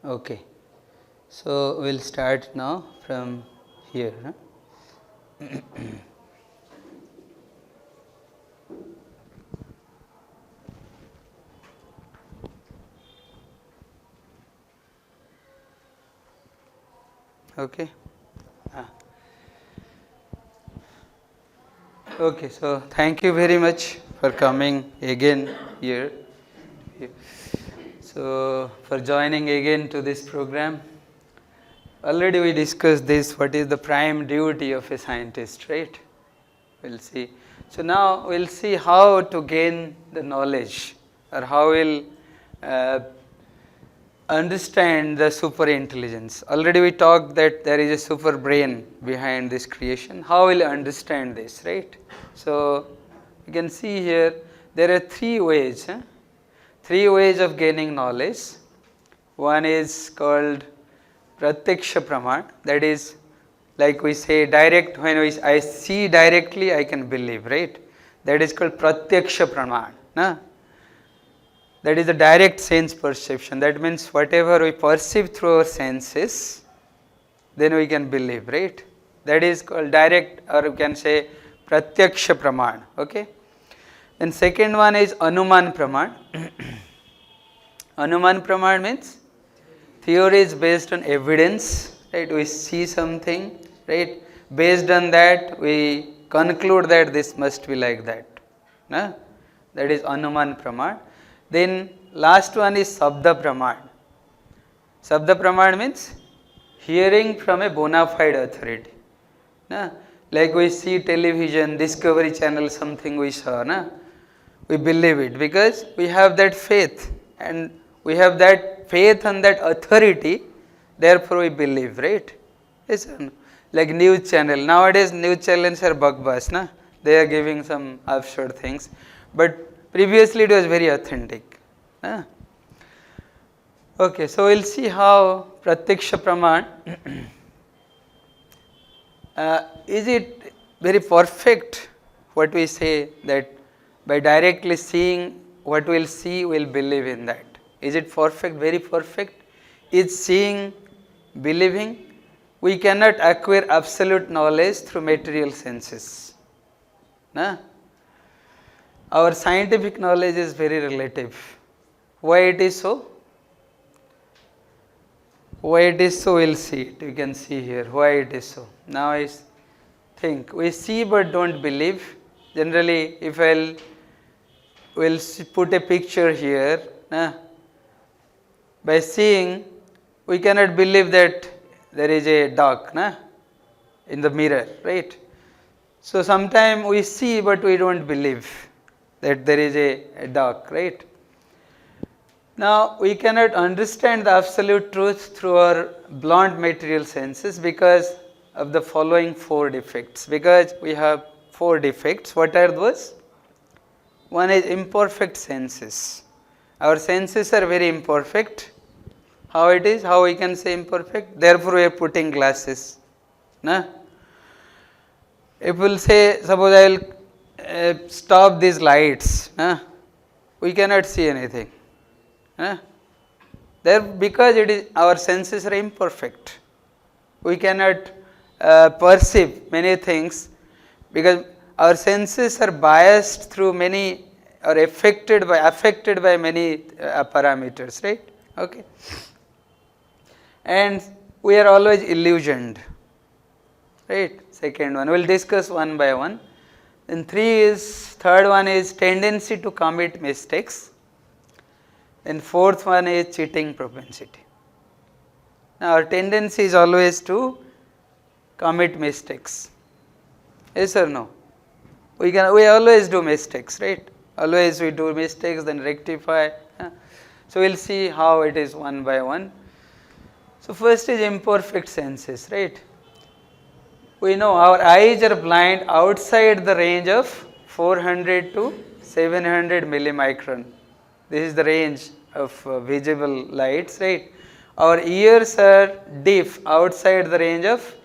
Okay. So, we will start now from here. Okay. Okay, so thank you very much for coming again here. So, for joining again to this program. Already we discussed this, what is the prime duty of a scientist, right? We will see. So, now we will see how to gain the knowledge or how we will understand the super intelligence. Already we talked that there is a super brain behind this creation. How will you understand this, right? So, you can see here there are three ways of gaining knowledge. One is called Pratyaksha Praman, that is like we say direct, when I see directly I can believe, right? That is called Pratyaksha Praman. That is the direct sense perception. That means whatever we perceive through our senses, then we can believe, right? That is called direct, or you can say Pratyaksha Praman. Okay. Then second one is Anuman Praman. Anuman Praman means theory is based on evidence, right? We see something, right? Based on that, we conclude that this must be like that. That is Anuman Praman. Then last one is Sabda Praman. Sabda Praman means hearing from a bona fide authority. Like we see television, Discovery Channel, something we saw, we believe it because we have that faith, and we have that faith on that authority, therefore we believe, right? Yes, like news channel. Nowadays news channels are bugbus, they are giving some absurd things, but previously it was very authentic. Okay, so we will see how Pratyaksha Praman, is it very perfect what we say that by directly seeing what we will see, we will believe in that. Is it perfect, very perfect? Is seeing, believing? We cannot acquire absolute knowledge through material senses. Our scientific knowledge is very relative. Why it is so? Why it is so, we will see it. You can see here why it is so. Now I think we see but don't believe. Generally, if I will put a picture here, by seeing we cannot believe that there is a dog in the mirror, right? So sometimes we see but we don't believe that there is a dog, right? Now we cannot understand the absolute truth through our blunt material senses because of the following four defects. Because we have four defects. What are those? One is imperfect senses. Our senses are very imperfect. How it is? How we can say imperfect? Therefore we are putting glasses. If we will say, suppose I will stop these lights, we cannot see anything. There, because it is, our senses are imperfect. We cannot perceive many things because our senses are biased through many, or affected by many parameters, right? Okay. And we are always illusioned, right? Second one, we will discuss one by one. Then third one is tendency to commit mistakes. And fourth one is cheating propensity. Now our tendency is always to commit mistakes. Yes or no? We always do mistakes, right? Always we do mistakes, then rectify. So we will see how it is one by one. So first is imperfect senses, right? We know our eyes are blind outside the range of 400 to 700 millimicron. This is the range of visible lights, right? Our ears are deaf outside the range of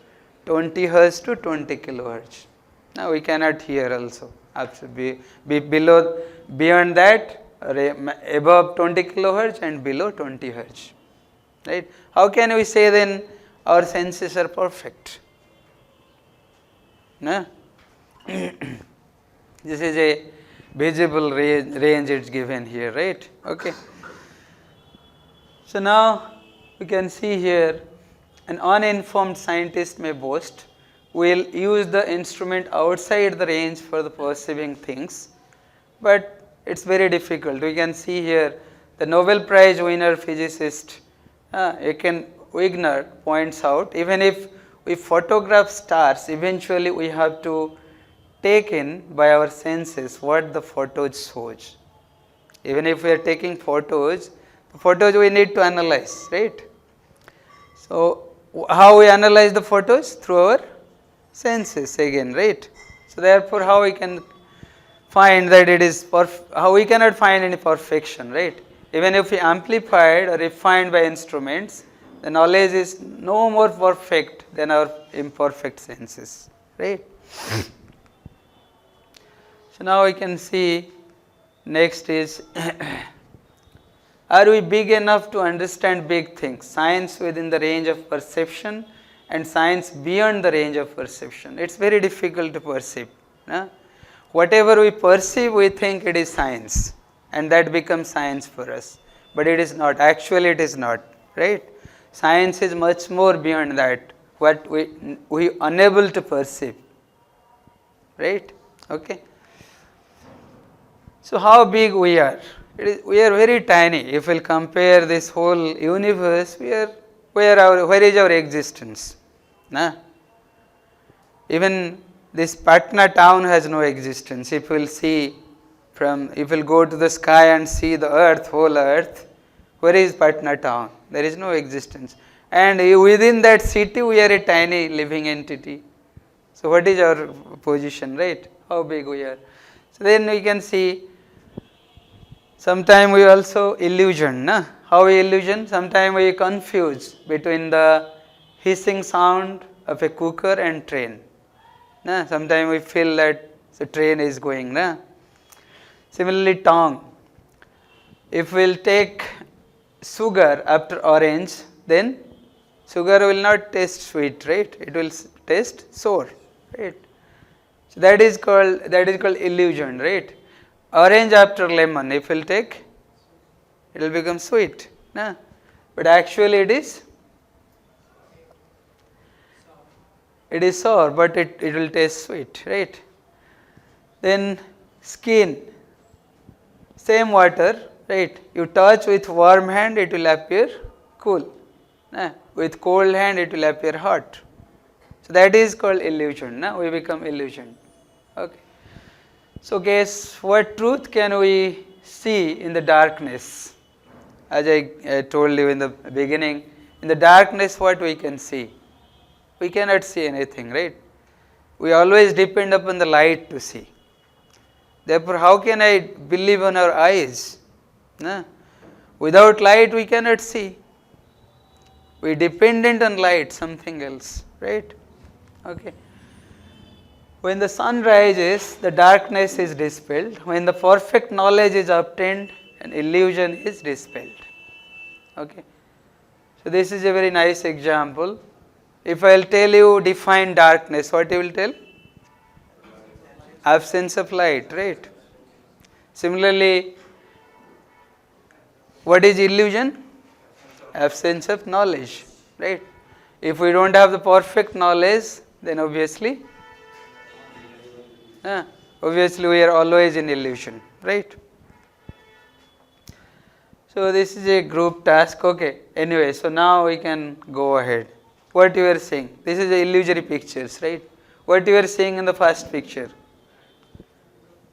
20 Hz to 20 kilohertz. Now we cannot hear also. Be beyond that, above 20 kilohertz and below 20 Hz. right? How can we say then our senses are perfect? No? This is a visible range it's given here, right? Okay. So now we can see here an uninformed scientist may boast, we'll use the instrument outside the range for the perceiving things, but it's very difficult. We can see here the Nobel Prize winner physicist Wigner points out, even if we photograph stars, eventually we have to take in by our senses what the photos shows. Even if we are taking photos, the photos we need to analyze, right? So how we analyze the photos? Through our senses again, right? So therefore how we can find that it is how we cannot find any perfection, right? Even if we amplified or refined by instruments, the knowledge is no more perfect than our imperfect senses, right? So now we can see next is are we big enough to understand big things? Science within the range of perception and science beyond the range of perception. It's very difficult to perceive. No? Whatever we perceive, we think it is science, and that becomes science for us. But it is not. Actually, it is not. Right? Science is much more beyond that. What we unable to perceive. Right? Okay. So how big we are? We are very tiny. If we'll compare this whole universe, where is our existence? Nah? Even this Patna town has no existence. If we'll go to the sky and see the earth, whole earth, where is Patna town? There is no existence. And within that city, we are a tiny living entity. So what is our position, right? How big we are? So then we can see, sometimes we also illusion. Na? How we illusion? Sometimes we confuse between the hissing sound of a cooker and train. Na? Sometimes we feel that the train is going. Na? Similarly, tongue. If we will take sugar after orange, then sugar will not taste sweet, right? It will taste sour, right? So that is called illusion, right? Orange after lemon, if we'll take, it will become sweet. Na? But actually it is sour, but it will taste sweet, right? Then skin, same water, right? You touch with warm hand, it will appear cool. Na? With cold hand, it will appear hot. So that is called illusion. Na? We become illusion. Okay. So guess what truth can we see in the darkness? As I told you in the beginning, in the darkness what we can see? We cannot see anything, right? We always depend upon the light to see. Therefore, how can I believe on our eyes? No? Without light we cannot see. We dependent on light, something else, right? Okay. When the sun rises, the darkness is dispelled. When the perfect knowledge is obtained, an illusion is dispelled. Okay. So this is a very nice example. If I will tell you define darkness, what you will tell? Absence of light, right? Similarly, what is illusion? Absence of knowledge, right? If we don't have the perfect knowledge, then obviously we are always in illusion, right? So this is a group task, okay. Anyway, so now we can go ahead. What you are seeing? This is the illusory pictures, right? What you are seeing in the first picture?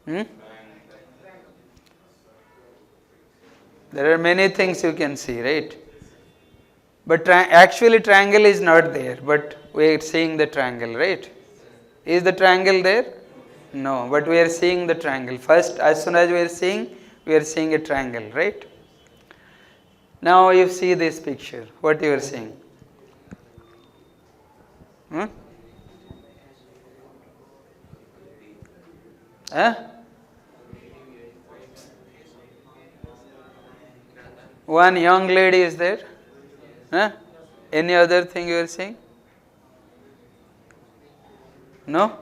There are many things you can see, right? But actually triangle is not there, but we are seeing the triangle, right? Is the triangle there? No, but we are seeing the triangle. First, as soon as we are seeing a triangle, right? Now you see this picture. What you are seeing? One young lady is there. Huh? Any other thing you are saying? No?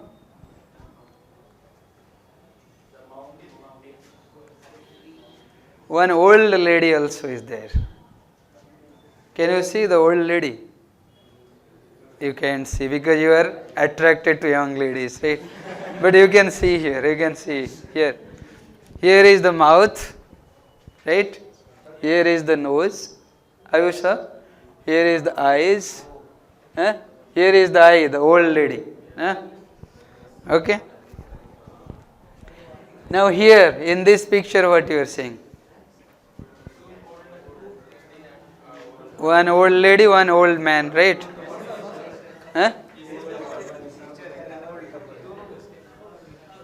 One old lady also is there. Can you see the old lady? You can't see because you are attracted to young ladies, right? But you can see here, you can see here. Here is the mouth, right? Here is the nose, Ayusha. Here is the eyes. Huh? Here is the eye, the old lady. Huh? Okay. Now here, in this picture, what you are saying? One old lady, one old man, right? Huh?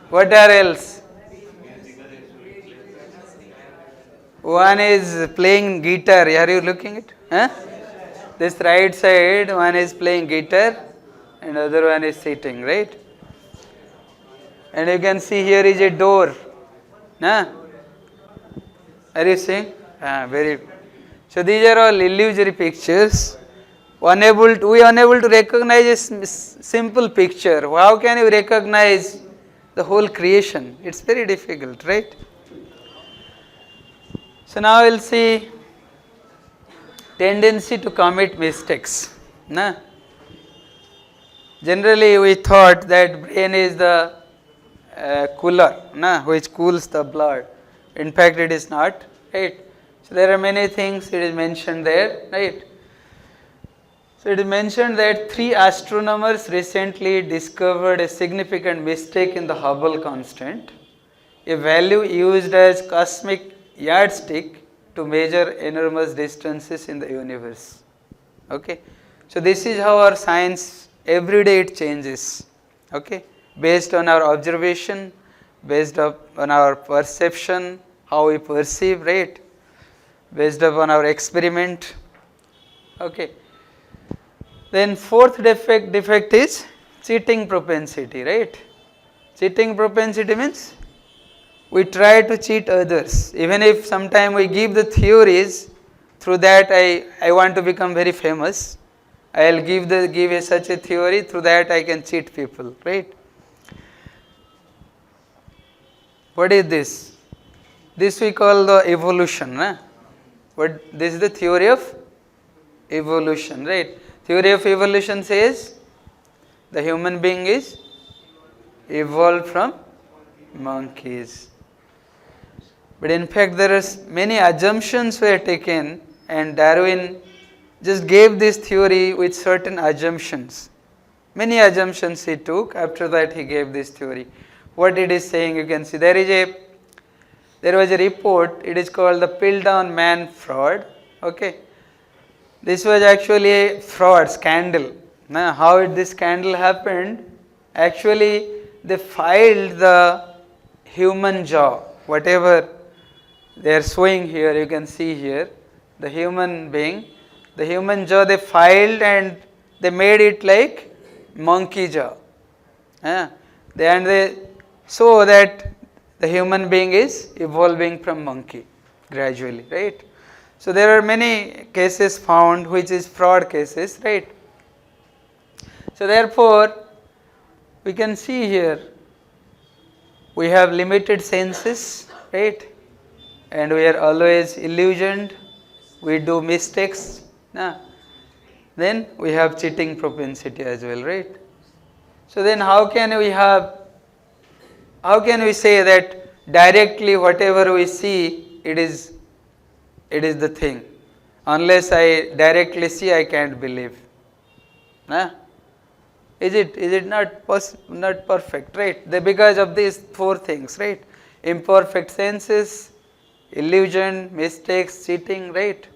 What are else? One is playing guitar. Are you looking at? Huh? This right side, one is playing guitar and other one is sitting, right? And you can see here is a door. Nah? Are you seeing? Very. So these are all illusory pictures. We unable to recognize a simple picture. How can you recognize the whole creation? It's very difficult, right? So now we'll see tendency to commit mistakes. Nah? Generally we thought that brain is the cooler, which cools the blood. In fact it is not, right? So there are many things it is mentioned there, right? So it is mentioned that 3 astronomers recently discovered a significant mistake in the Hubble constant, a value used as cosmic yardstick to measure enormous distances in the universe. Okay, so this is how our science every day it changes. Okay, based on our observation, based on our perception, how we perceive, right? Based upon our experiment. Okay. Then fourth defect is cheating propensity, right? Cheating propensity means we try to cheat others. Even if sometime we give the theories, through that I want to become very famous. I will give such a theory, through that I can cheat people, right? What is this? This we call the evolution. This is the theory of evolution, right? Theory of evolution says the human being is evolved from monkeys. But in fact there are many assumptions were taken and Darwin just gave this theory with certain assumptions. Many assumptions he took, after that he gave this theory. What it is saying, you can see there was a report, it is called the Piltdown Man fraud. Okay. This was actually a fraud scandal. Now, how this scandal happened? Actually, they filed the human jaw, whatever they are showing here, you can see here, the human being, the human jaw they filed and they made it like monkey jaw. They show that the human being is evolving from monkey gradually, right? So there are many cases found which is fraud cases, right? So therefore, we can see here, we have limited senses, right? And we are always illusioned, we do mistakes. Then we have cheating propensity as well, right? So then how can we say that directly whatever we see, it is the thing. Unless I directly see, I can't believe. Is it not perfect, right? Because of these 4 things, right? Imperfect senses, illusion, mistakes, cheating, right?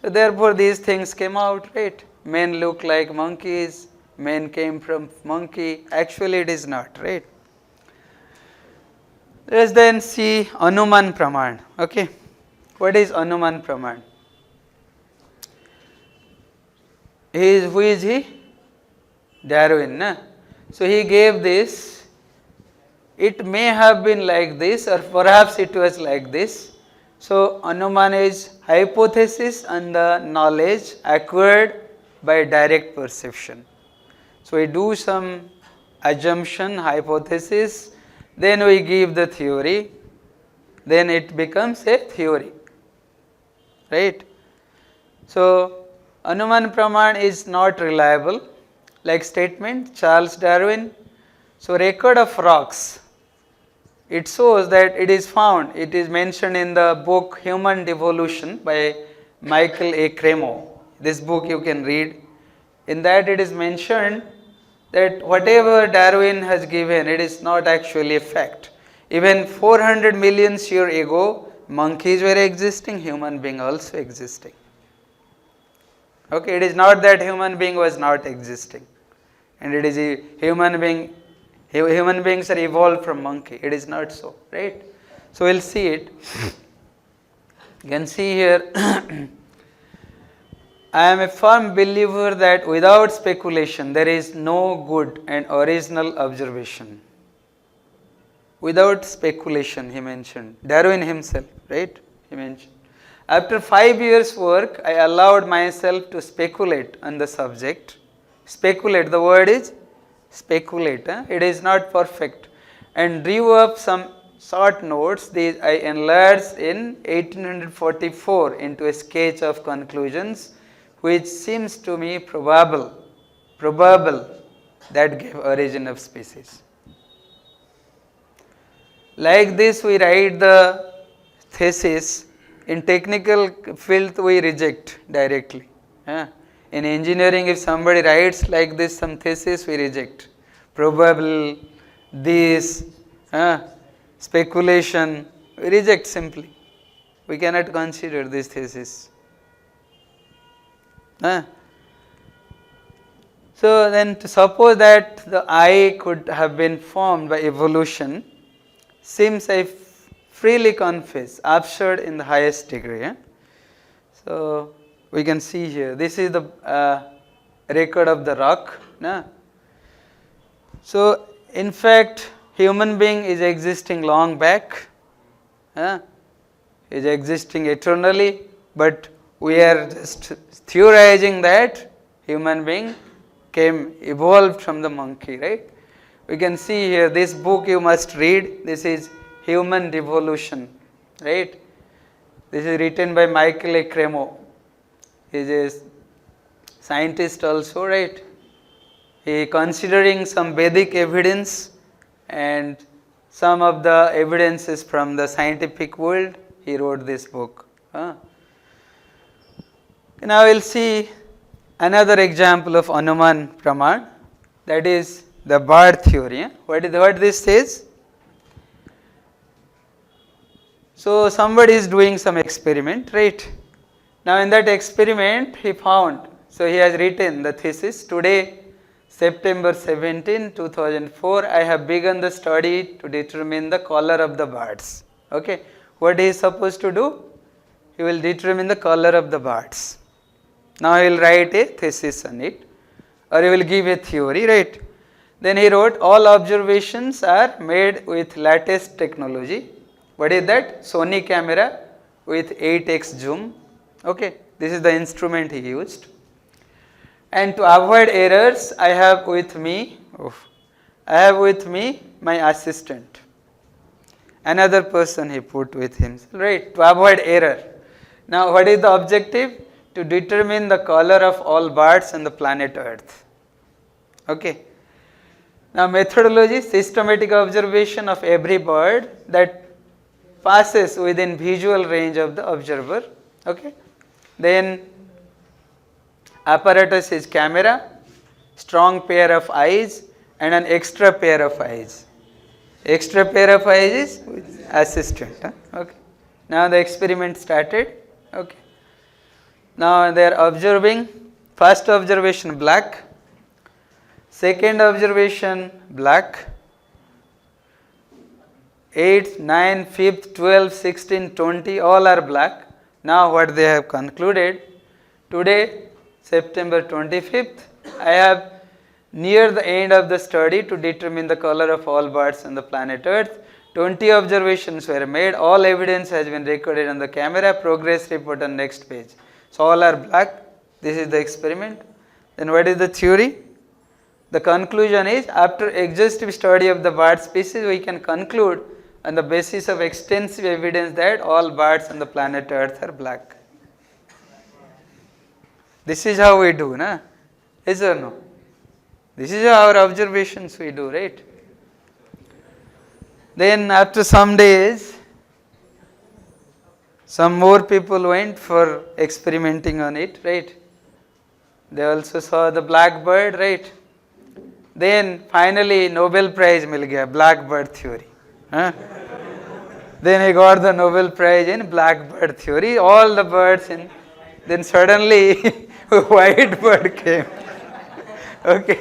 So therefore these things came out, right? Men look like monkeys, men came from monkey. Actually it is not, right? Let's then see Anuman Praman. Okay. What is Anuman Praman? Who is he? Darwin. So he gave this. It may have been like this, or perhaps it was like this. So, Anumana is hypothesis and the knowledge acquired by direct perception. So, we do some assumption, hypothesis, then we give the theory, then it becomes a theory, right. So, Anuman Praman is not reliable, like statement Charles Darwin. So, record of rocks, it shows that it is found, it is mentioned in the book Human Devolution by Michael A. Cremo. This book you can read. In that it is mentioned that whatever Darwin has given, it is not actually a fact. Even 400 million years ago, monkeys were existing, human being also existing. Okay, it is not that human being was not existing, and it is a human beings are evolved from monkey. It is not so, right? So we'll see it. You can see here. I am a firm believer that without speculation there is no good and original observation. Without speculation, he mentioned. Darwin himself, right? He mentioned. After 5 years' work, I allowed myself to speculate on the subject. Speculate, the word is speculate. It is not perfect. And drew up some short notes. These I enlarged in 1844 into a sketch of conclusions, which seems to me probable that gave origin of species. Like this, we write the thesis. In technical field, we reject directly. In engineering, if somebody writes like this some thesis, we reject. Probable, this, speculation, we reject simply. We cannot consider this thesis. So then, to suppose that the eye could have been formed by evolution seems, I freely confess, absurd in the highest degree. So we can see here, this is the record of the rock. So in fact, human being is existing long back, is existing eternally, but we are just theorizing that human being evolved from the monkey, right? We can see here, this book you must read. This is Human Devolution, right? This is written by Michael A. Cremo. He is a scientist also, right? He considering some Vedic evidence and some of the evidences from the scientific world, he wrote this book. Now we'll see another example of Anuman Praman, that is the bird theory. What this says? So somebody is doing some experiment, right? Now in that experiment he found, so he has written the thesis. Today, September 17, 2004, I have begun the study to determine the color of the birds. Okay, what he is supposed to do? He will determine the color of the birds. Now he will write a thesis on it, or he will give a theory, right? Then he wrote, all observations are made with latest technology. What is that? Sony camera with 8x zoom. Okay, this is the instrument he used. And to avoid errors, I have with me my assistant. Another person he put with him, right? To avoid error. Now what is the objective? To determine the color of all birds on the planet Earth. Okay. Now methodology, systematic observation of every bird that passes within visual range of the observer. Okay. Then apparatus is camera, strong pair of eyes and an extra pair of eyes. Extra pair of eyes is with assistant. Okay. Now the experiment started. Okay. Now they are observing. First observation black, second observation black, 8, 9, 5th, 12, 16, 20 all are black. Now what they have concluded, today September 25th, I have near the end of the study to determine the color of all birds on the planet Earth. 20 observations were made, all evidence has been recorded on the camera, progress report on next page. So all are black, this is the experiment. Then what is the theory? The conclusion is, after exhaustive study of the bird species, we can conclude on the basis of extensive evidence that all birds on the planet Earth are black. This is how we do, na? Yes or no? This is our observations we do, right? Then after some days, some more people went for experimenting on it, right? They also saw the black bird, right? Then finally Nobel Prize mil gaya, black bird theory. Huh? Then he got the Nobel Prize in black bird theory, all the birds in. Then suddenly white bird came. Okay.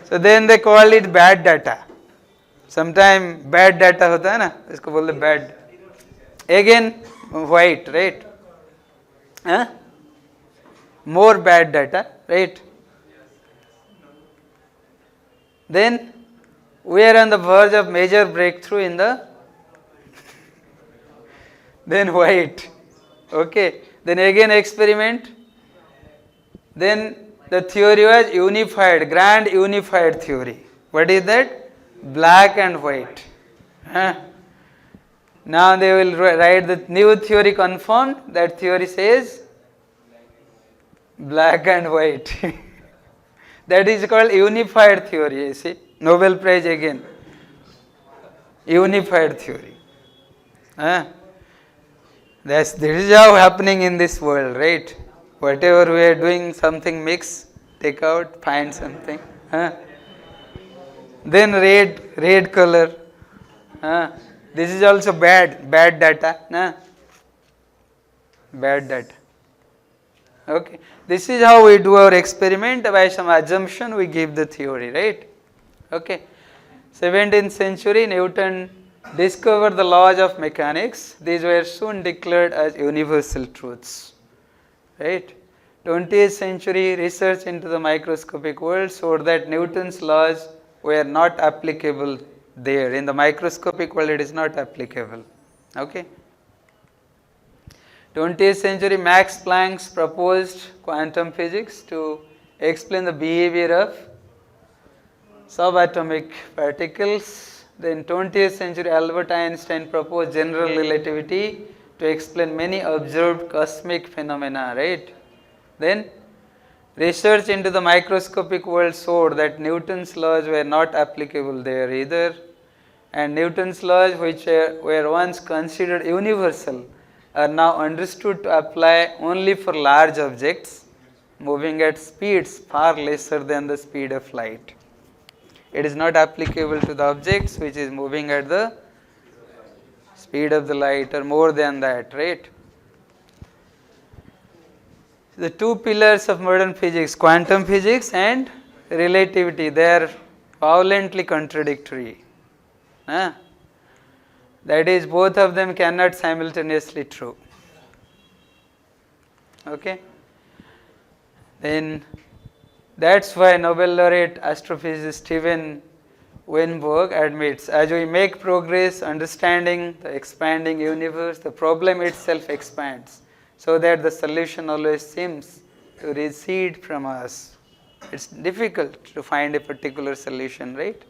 So then they called it bad data. Sometime bad data hota hai na, isko bolte bad. Again white, right? Huh? More bad data, right? Then we are on the verge of major breakthrough in the then white. Okay. Then again experiment. Then the theory was unified, grand unified theory. What is that? Black and white. Huh? Now they will write the new theory confirmed. That theory says black and white. That is called unified theory, you see. Nobel Prize again. Unified theory. This is how happening in this world, right? Whatever we are doing, something mix, take out, find something. Then red color. This is also bad data. Bad data. Okay. This is how we do our experiment. By some assumption we give the theory, right? Okay. 17th century, Newton discovered the laws of mechanics. These were soon declared as universal truths, right? 20th century, research into the microscopic world showed that Newton's laws were not applicable there. In the microscopic world, it is not applicable. Okay. 20th century, Max Planck proposed quantum physics to explain the behavior of subatomic particles. Then 20th century, Albert Einstein proposed general relativity to explain many observed cosmic phenomena, right? Then research into the microscopic world showed that Newton's laws were not applicable there either, and Newton's laws, which were once considered universal, are now understood to apply only for large objects moving at speeds far lesser than the speed of light. It is not applicable to the objects which is moving at the speed of the light or more than that, right? The two pillars of modern physics, quantum physics and relativity, they are violently contradictory. That is, both of them cannot simultaneously true. Okay. Then that's why Nobel laureate astrophysicist Steven Weinberg admits, as we make progress understanding the expanding universe, the problem itself expands, so that the solution always seems to recede from us. It's difficult to find a particular solution, right?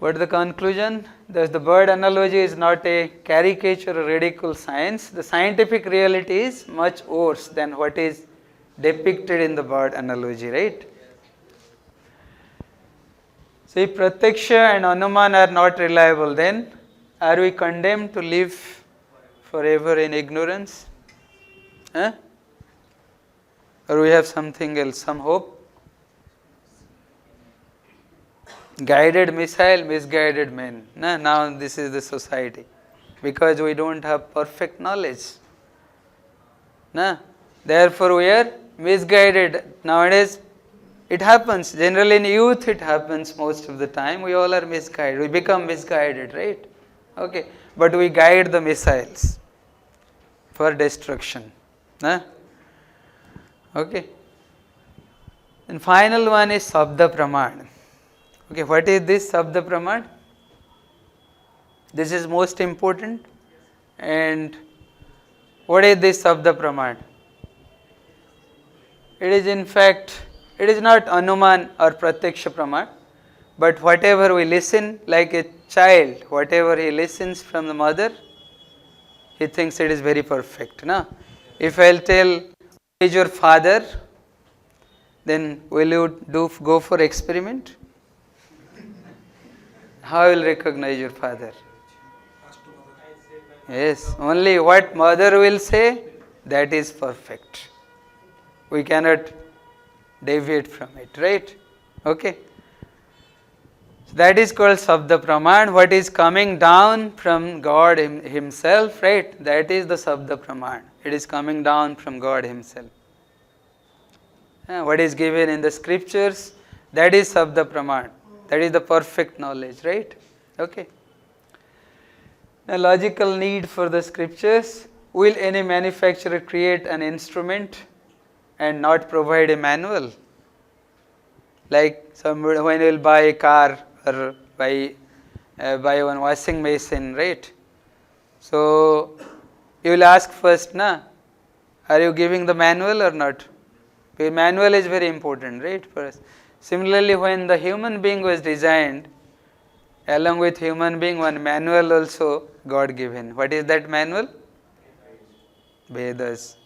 What is the conclusion? Thus the bird analogy is not a caricature or ridicule science. The scientific reality is much worse than what is depicted in the bird analogy, right? So if Pratyaksha and Anumana are not reliable, then are we condemned to live forever in ignorance? Or we have something else, some hope? Guided missile, misguided men. Now this is the society. Because we don't have perfect knowledge. Therefore we are misguided. Nowadays it happens. Generally in youth it happens most of the time. We all are misguided. We become misguided, right? Okay. But we guide the missiles for destruction. Okay. And final one is Sabda Praman. Okay, what is this Sabda Praman? This is most important. And what is this Sabda Praman? It is in fact, it is not Anuman or Pratyaksha Praman, but whatever we listen, like a child, whatever he listens from the mother, he thinks it is very perfect. No? If I will tell, who is your father, then will you go for experiment? How will recognize your father? Yes, only what mother will say, that is perfect. We cannot deviate from it, right? Okay. So that is called Sabda Praman. What is coming down from God Himself, right? That is the Sabda Praman. It is coming down from God Himself. What is given in the scriptures, that is Sabda Praman. That is the perfect knowledge, right? Okay. A logical need for the scriptures. Will any manufacturer create an instrument and not provide a manual? Like somebody, when you will buy a car or buy one washing machine, right? So you will ask first, na, are you giving the manual or not? The manual is very important, right? For us. Similarly, when the human being was designed, along with human being, one manual also God given. What is that manual? Vedas.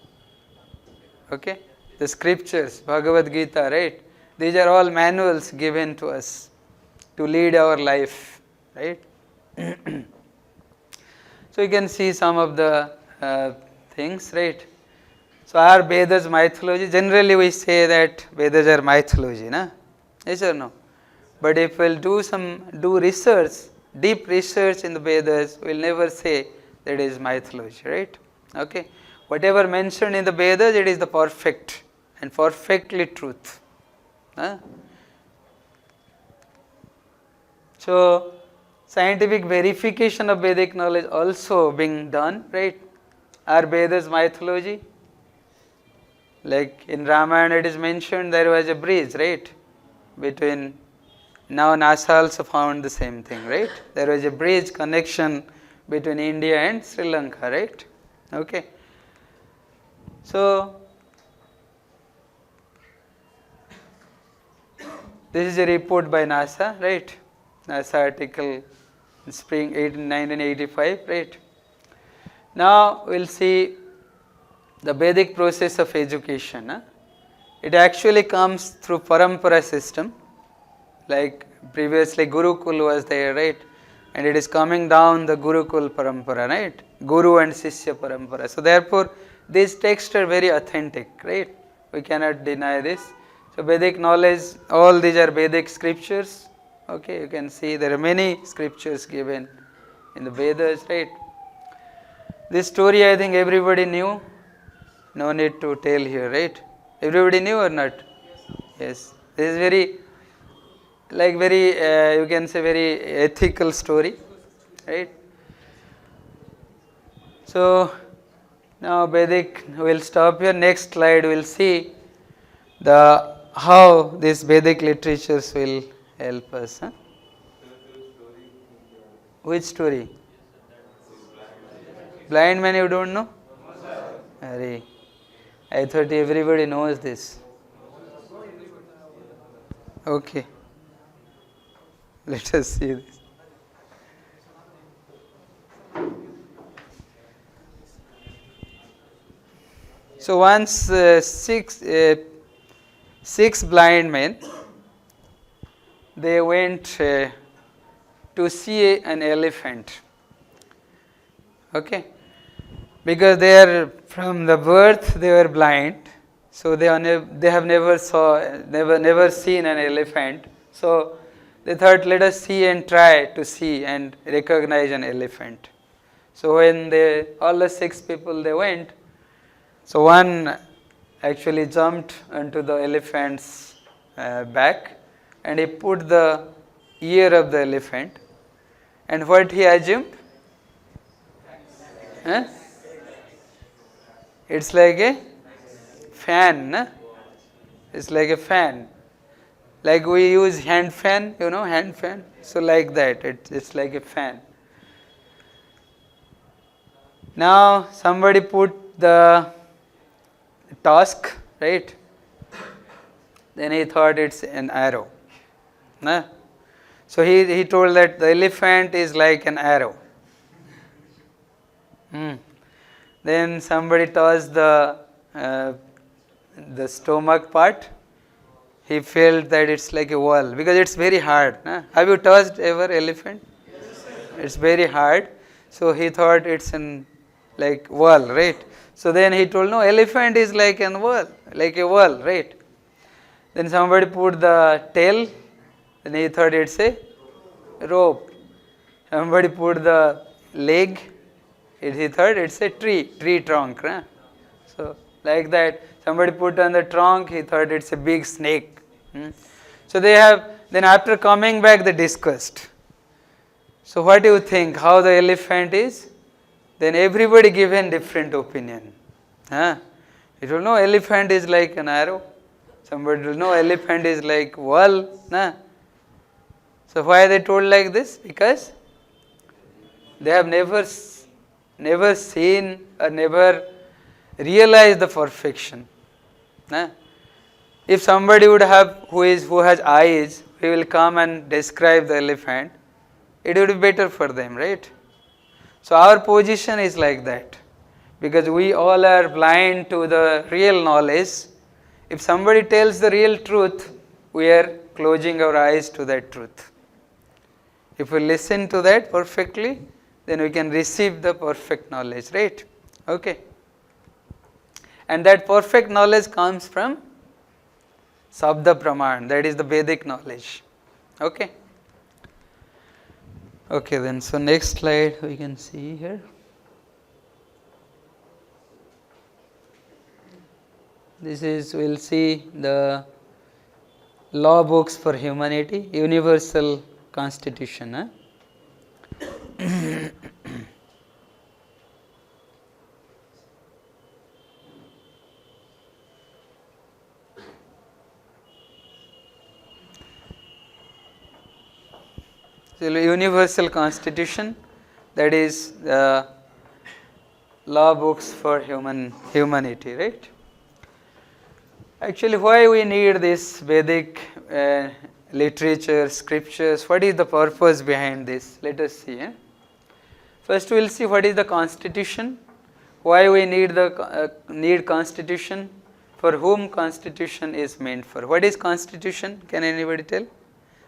Okay? The scriptures, Bhagavad Gita, right? These are all manuals given to us to lead our life, right? So you can see some of the things, right? So are Vedas mythology? Generally we say that Vedas are mythology, na? Yes or no? But if we'll do research, deep research in the Vedas, we'll never say that it is mythology, right? Okay? Whatever mentioned in the Vedas, it is the perfect and perfectly truth. Huh? So scientific verification of Vedic knowledge also being done, right? Are Vedas mythology? Like in Ramayana it is mentioned there was a bridge, right? Between, now NASA also found the same thing, right? There was a bridge connection between India and Sri Lanka, right? Okay. So this is a report by NASA, right? NASA article in spring 1985, right? Now we'll see the Vedic process of education. It actually comes through parampara system. Like previously Gurukul was there, right? And it is coming down the Gurukul parampara, right? Guru and Sishya parampara. So therefore these texts are very authentic, right? We cannot deny this. So Vedic knowledge, all these are Vedic scriptures. Okay, you can see there are many scriptures given in the Vedas, right? This story I think everybody knew. No need to tell here, right? Everybody knew or not? Yes. This is very, like very, you can say very ethical story, right? So now Vedic, we'll stop here. Next slide we'll see the how these Vedic literatures will help us. Huh? Which story? Blind man you don't know? Arey, I thought everybody knows this. Okay. Let us see this. So once six blind men, they went to see an elephant. Okay, because they are from the birth they were blind, so they have never seen an elephant. So they thought, let us see and try to see and recognize an elephant. So when all the six people they went, so one actually jumped onto the elephant's back and he put the ear of the elephant, and what he assumed? Huh? It's like a fan. Na? It's like a fan. Like we use hand fan, hand fan. So like that, it's like a fan. Now somebody put the task, right? Then he thought it's an arrow. Nah? So he told that the elephant is like an arrow. Then somebody tossed the stomach part. He felt that it's like a wall because it's very hard. Nah? Have you tossed ever elephant? Yes. It's very hard. So he thought it's an like wall, right? So then he told, no, elephant is like an wall, like a wall, right? Then somebody put the tail, then he thought it's a rope. Somebody put the leg, he thought it's a tree trunk. Right? So like that, somebody put on the trunk, he thought it's a big snake. So they have, then after coming back they discussed. So what do you think, how the elephant is? Then everybody given different opinion. It will know elephant is like an arrow. Somebody will know elephant is like wall. So why they told like this? Because they have never seen or never realized the perfection. If somebody would have who has eyes, he will come and describe the elephant, it would be better for them, right? So our position is like that, because we all are blind to the real knowledge. If somebody tells the real truth, we are closing our eyes to that truth. If we listen to that perfectly, then we can receive the perfect knowledge, right? Okay. And that perfect knowledge comes from Sabda Praman, that is the Vedic knowledge. Okay. Okay then, so next slide we can see here. This is, we'll see the law books for humanity, universal constitution. So universal constitution, that is the law books for humanity, right? Actually, why we need this Vedic literature, scriptures, what is the purpose behind this? Let us see. First we will see what is the constitution, why we need constitution, for whom constitution is meant for. What is constitution? Can anybody tell?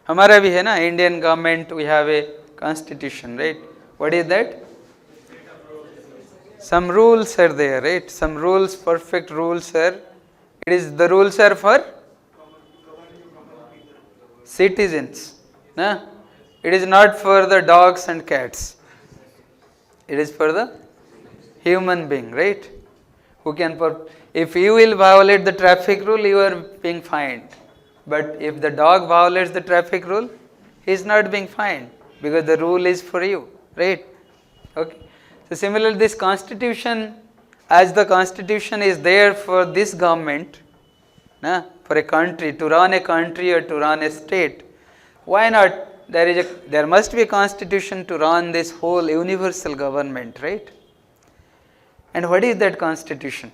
हमारा भी है ना, Indian government, we have a constitution, right? What is that? Some rules are there, right? Some rules, perfect rules are. It is, the rules are for citizens. It is not for the dogs and cats. It is for the human being, right? Who can, if you will violate the traffic rule, you are being fined. But if the dog violates the traffic rule, he is not being fined, because the rule is for you, right? Okay. So similarly, this constitution, as the constitution is there for this government, for a country, to run a country or to run a state, why not? There must be a constitution to run this whole universal government, right? And what is that constitution?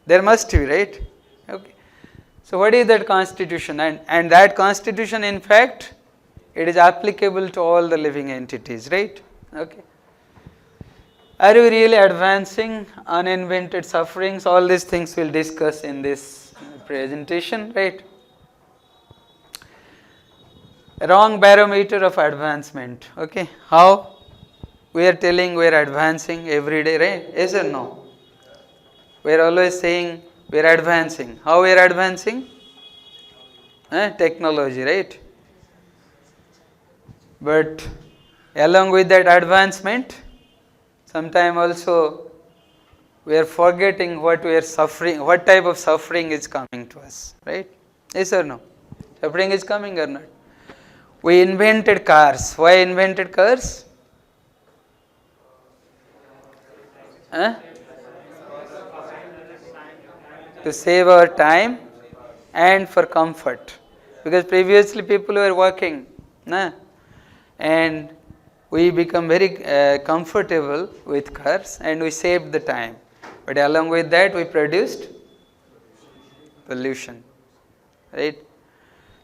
There must be, right? Okay. So what is that constitution? And that constitution, in fact, it is applicable to all the living entities, right? Okay. Are we really advancing uninvented sufferings? All these things we'll discuss in this presentation, right? Wrong barometer of advancement. Okay. How? We are telling we are advancing every day, right? Yes or no? We are always saying we are advancing. How we are advancing? Technology, right? But along with that advancement, sometimes also we are forgetting what we are suffering, what type of suffering is coming to us, right? Yes or no? Suffering is coming or not? We invented cars. Why invented cars? To save our time and for comfort, because previously people were working, and we become very comfortable with cars and we saved the time. But along with that, we produced pollution, right?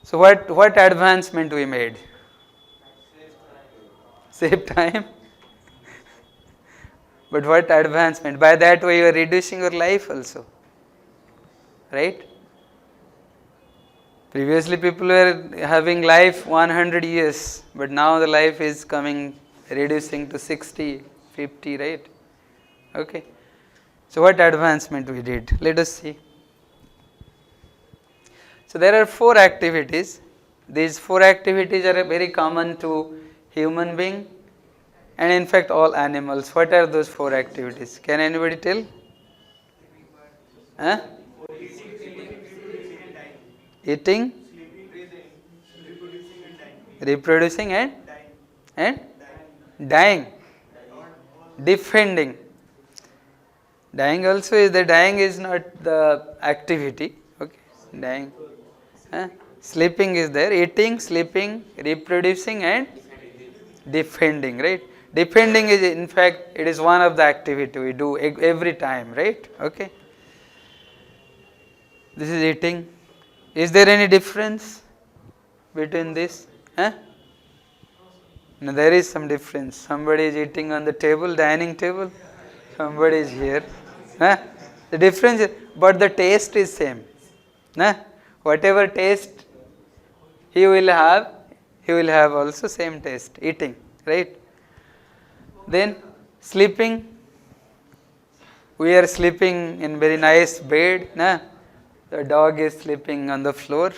So what advancement we made? Save time. But what advancement? By that way, you are reducing your life also, right? Previously, people were having life 100 years, but now the life is reducing to 60, 50, right? Okay. So, what advancement we did? Let us see. So, there are 4 activities. These 4 activities are very common to human being and in fact all animals. What are those 4 activities? Can anybody tell? Huh? Eating, reproducing and dying, defending. Dying also is dying is not the activity. Okay, dying. Sleeping is there. Eating, sleeping, reproducing and defending. Right. Defending is in fact it is one of the activity we do every time. Right. Okay. This is eating. Is there any difference between this? No, there is some difference. Somebody is eating on the table, dining table. Somebody is here. The difference is, but the taste is same. Whatever taste he will have also same taste. Eating, right? Then sleeping. We are sleeping in very nice bed. The dog is sleeping on the floor.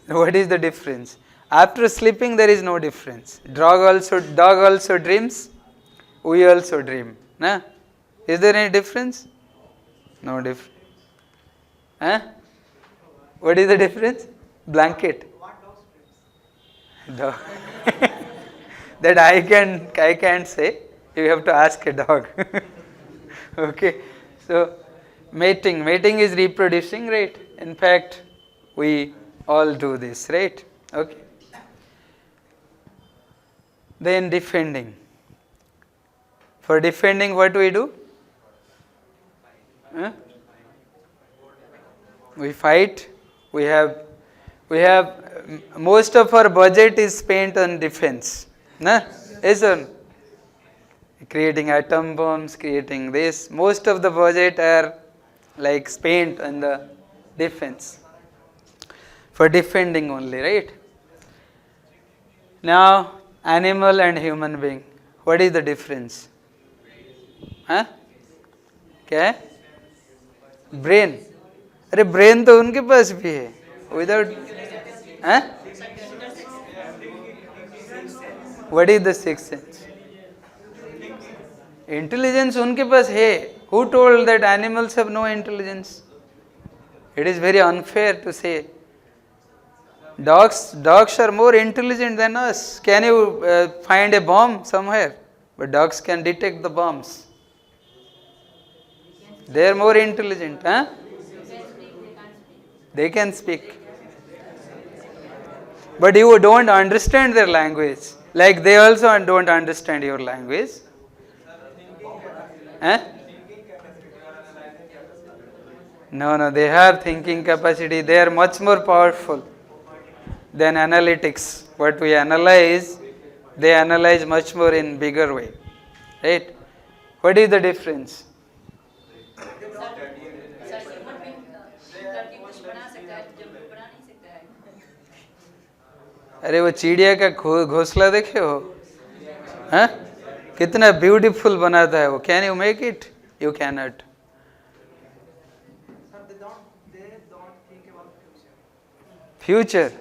What is the difference? After sleeping, there is no difference. Dog also dreams. We also dream. Is there any difference? No difference. What is the difference? Blanket. Dog. That I can't say. You have to ask a dog. Okay. So mating is reproducing, right? In fact, we all do this, right? Okay. Then defending. For defending, what we do? We fight. We have most of our budget is spent on defense. Yes or no? Creating atom bombs, creating this. Most of the budget are like spent on the defense. For defending only, right? Now, animal and human being. What is the difference? क्या है? Brain. अरे brain तो उनके पास भी है. Without, what is the sixth sense? Intelligence उनके पास है. Who told that animals have no intelligence? It is very unfair to say. Dogs are more intelligent than us. Can you find a bomb somewhere? But dogs can detect the bombs. They are more intelligent. They can speak. But you don't understand their language. Like they also don't understand your language. No, they have thinking capacity. They are much more powerful than analytics. What we analyze, they analyze much more in bigger way. Right? What is the difference? अरे वो चिड़िया का घोंसला देखे हो? कितना beautiful बनाता है वो. Can you make it? You can not. Future.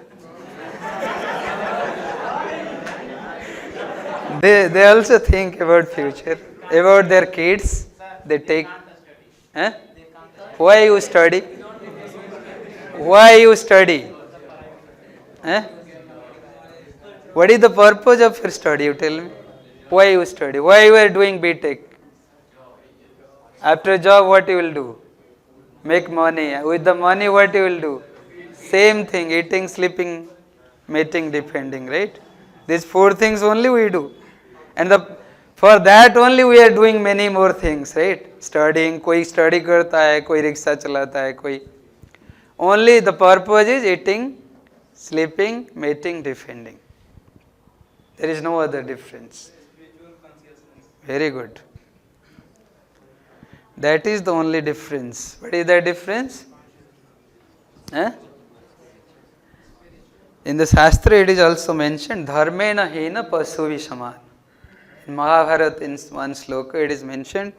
They also think about future, about their kids. They take. Why you study? Why you study? What is the purpose of your study? You tell me. Why you study? Why you are doing BTech? After job, what you will do? Make money. With the money, what you will do? Same thing, eating, sleeping, mating, defending, right? These 4 things only we do. And for that only we are doing many more things, right? Studying, koi study karta hai, koi rickshaw chalata hai, koi. Only the purpose is eating, sleeping, mating, defending. There is no other difference. Very good. That is the only difference. What is that difference? Huh? In the Shastra it is also mentioned, Dharmena hena pasuvi saman. In Mahabharata in one sloka it is mentioned,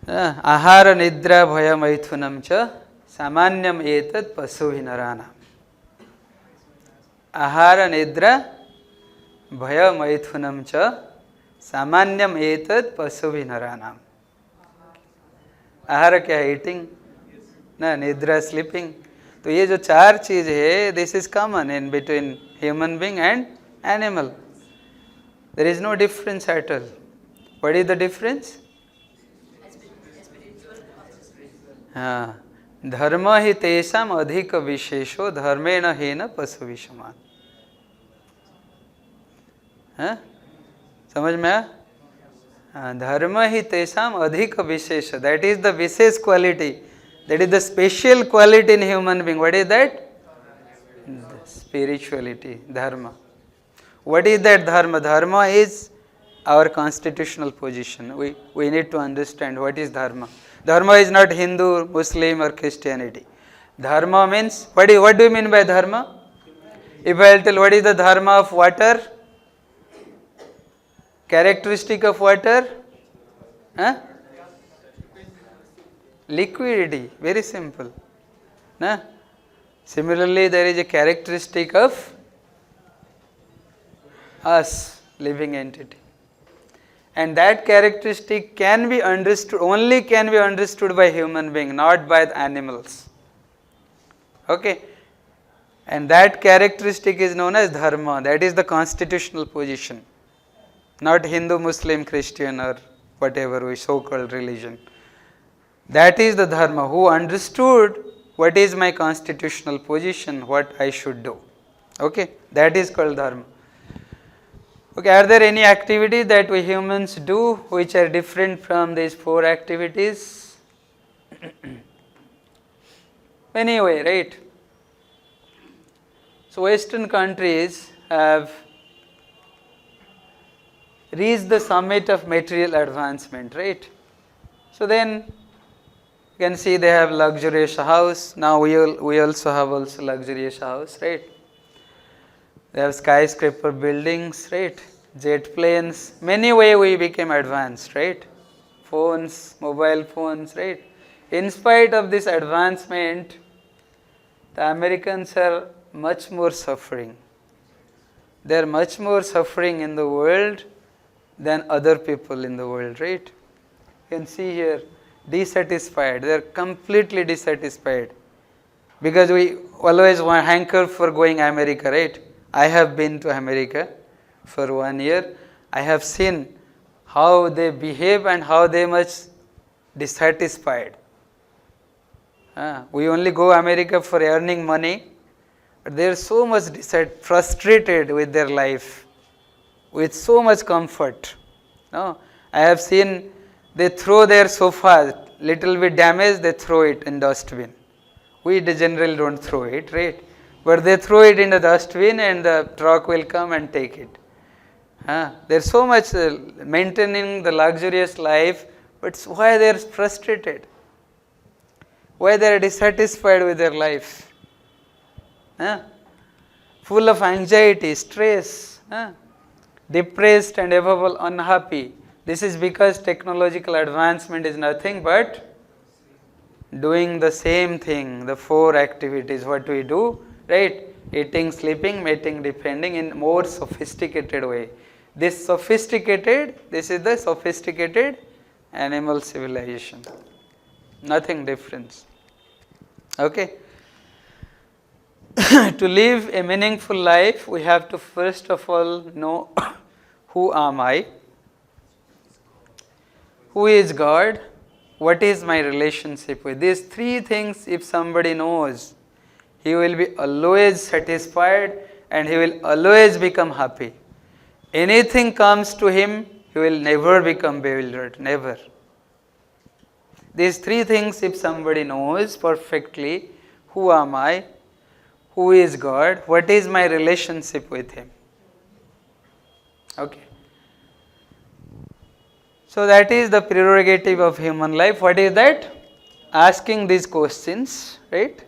Ahara nidra bhaya maithunam cha samanyam etat pasuvi narana. Ahara nidra bhaya maithunam cha samanyam etat pasuvi naranam. Ahara क्या है? Eating, ना निद्रा sleeping. तो ये जो 4 चीज है, this is common in between human being and animal. There is no difference at all. What is the difference? धर्म ही तेषाम अधिक विशेषो धर्मेण हेन पशु विषमान. समझ में आया? धर्म ही तेषाम अधिक विशेष. That is the wishes quality. That is the special quality in human being. What is that? Spirituality, dharma. What is that dharma? Dharma is our constitutional position. We need to understand what is dharma. Dharma is not Hindu, Muslim or Christianity. Dharma means, what do you mean by dharma? If I will tell what is the dharma of water? Characteristic of water? Liquidity, very simple. Similarly, there is a characteristic of us, living entity. And that characteristic can be understood, only can be understood by human being, not by the animals. Okay? And that characteristic is known as dharma. That is the constitutional position. Not Hindu, Muslim, Christian or whatever we so-called religion. That is the dharma. Who understood what is my constitutional position, what I should do. Okay? That is called dharma. Okay, are there any activities that we humans do which are different from these 4 activities? Anyway, right? So Western countries have reached the summit of material advancement, right? So then you can see they have luxurious house. Now we also have luxurious house, right? They have skyscraper buildings, right? Jet planes. Many way we became advanced, right? Phones, mobile phones, right? In spite of this advancement, the Americans are much more suffering. They are much more suffering in the world than other people in the world, right? You can see here, dissatisfied. They are completely dissatisfied because we always hanker for going America, right? I have been to America for 1 year. I have seen how they behave and how they much dissatisfied. We only go America for earning money, but they are so much frustrated with their life, with so much comfort. No, I have seen they throw their sofa, little bit damaged, they throw it in dustbin. We generally don't throw it, right? But they throw it in the dustbin and the truck will come and take it. There's so much maintaining the luxurious life, but why they are frustrated? Why they are dissatisfied with their life? Full of anxiety, stress, depressed and above all unhappy. This is because technological advancement is nothing but doing the same thing, the 4 activities, what we do, right? Eating, sleeping, mating, defending in more sophisticated way. This is the sophisticated animal civilization. Nothing different. Okay? To live a meaningful life, we have to first of all know who am I, who is God, what is my relationship with. These 3 things if somebody knows, he will be always satisfied and he will always become happy. Anything comes to him, he will never become bewildered, never. These three things, if somebody knows perfectly, who am I, who is God, what is my relationship with him. Okay. So that is the prerogative of human life. What is that? Asking these questions, right?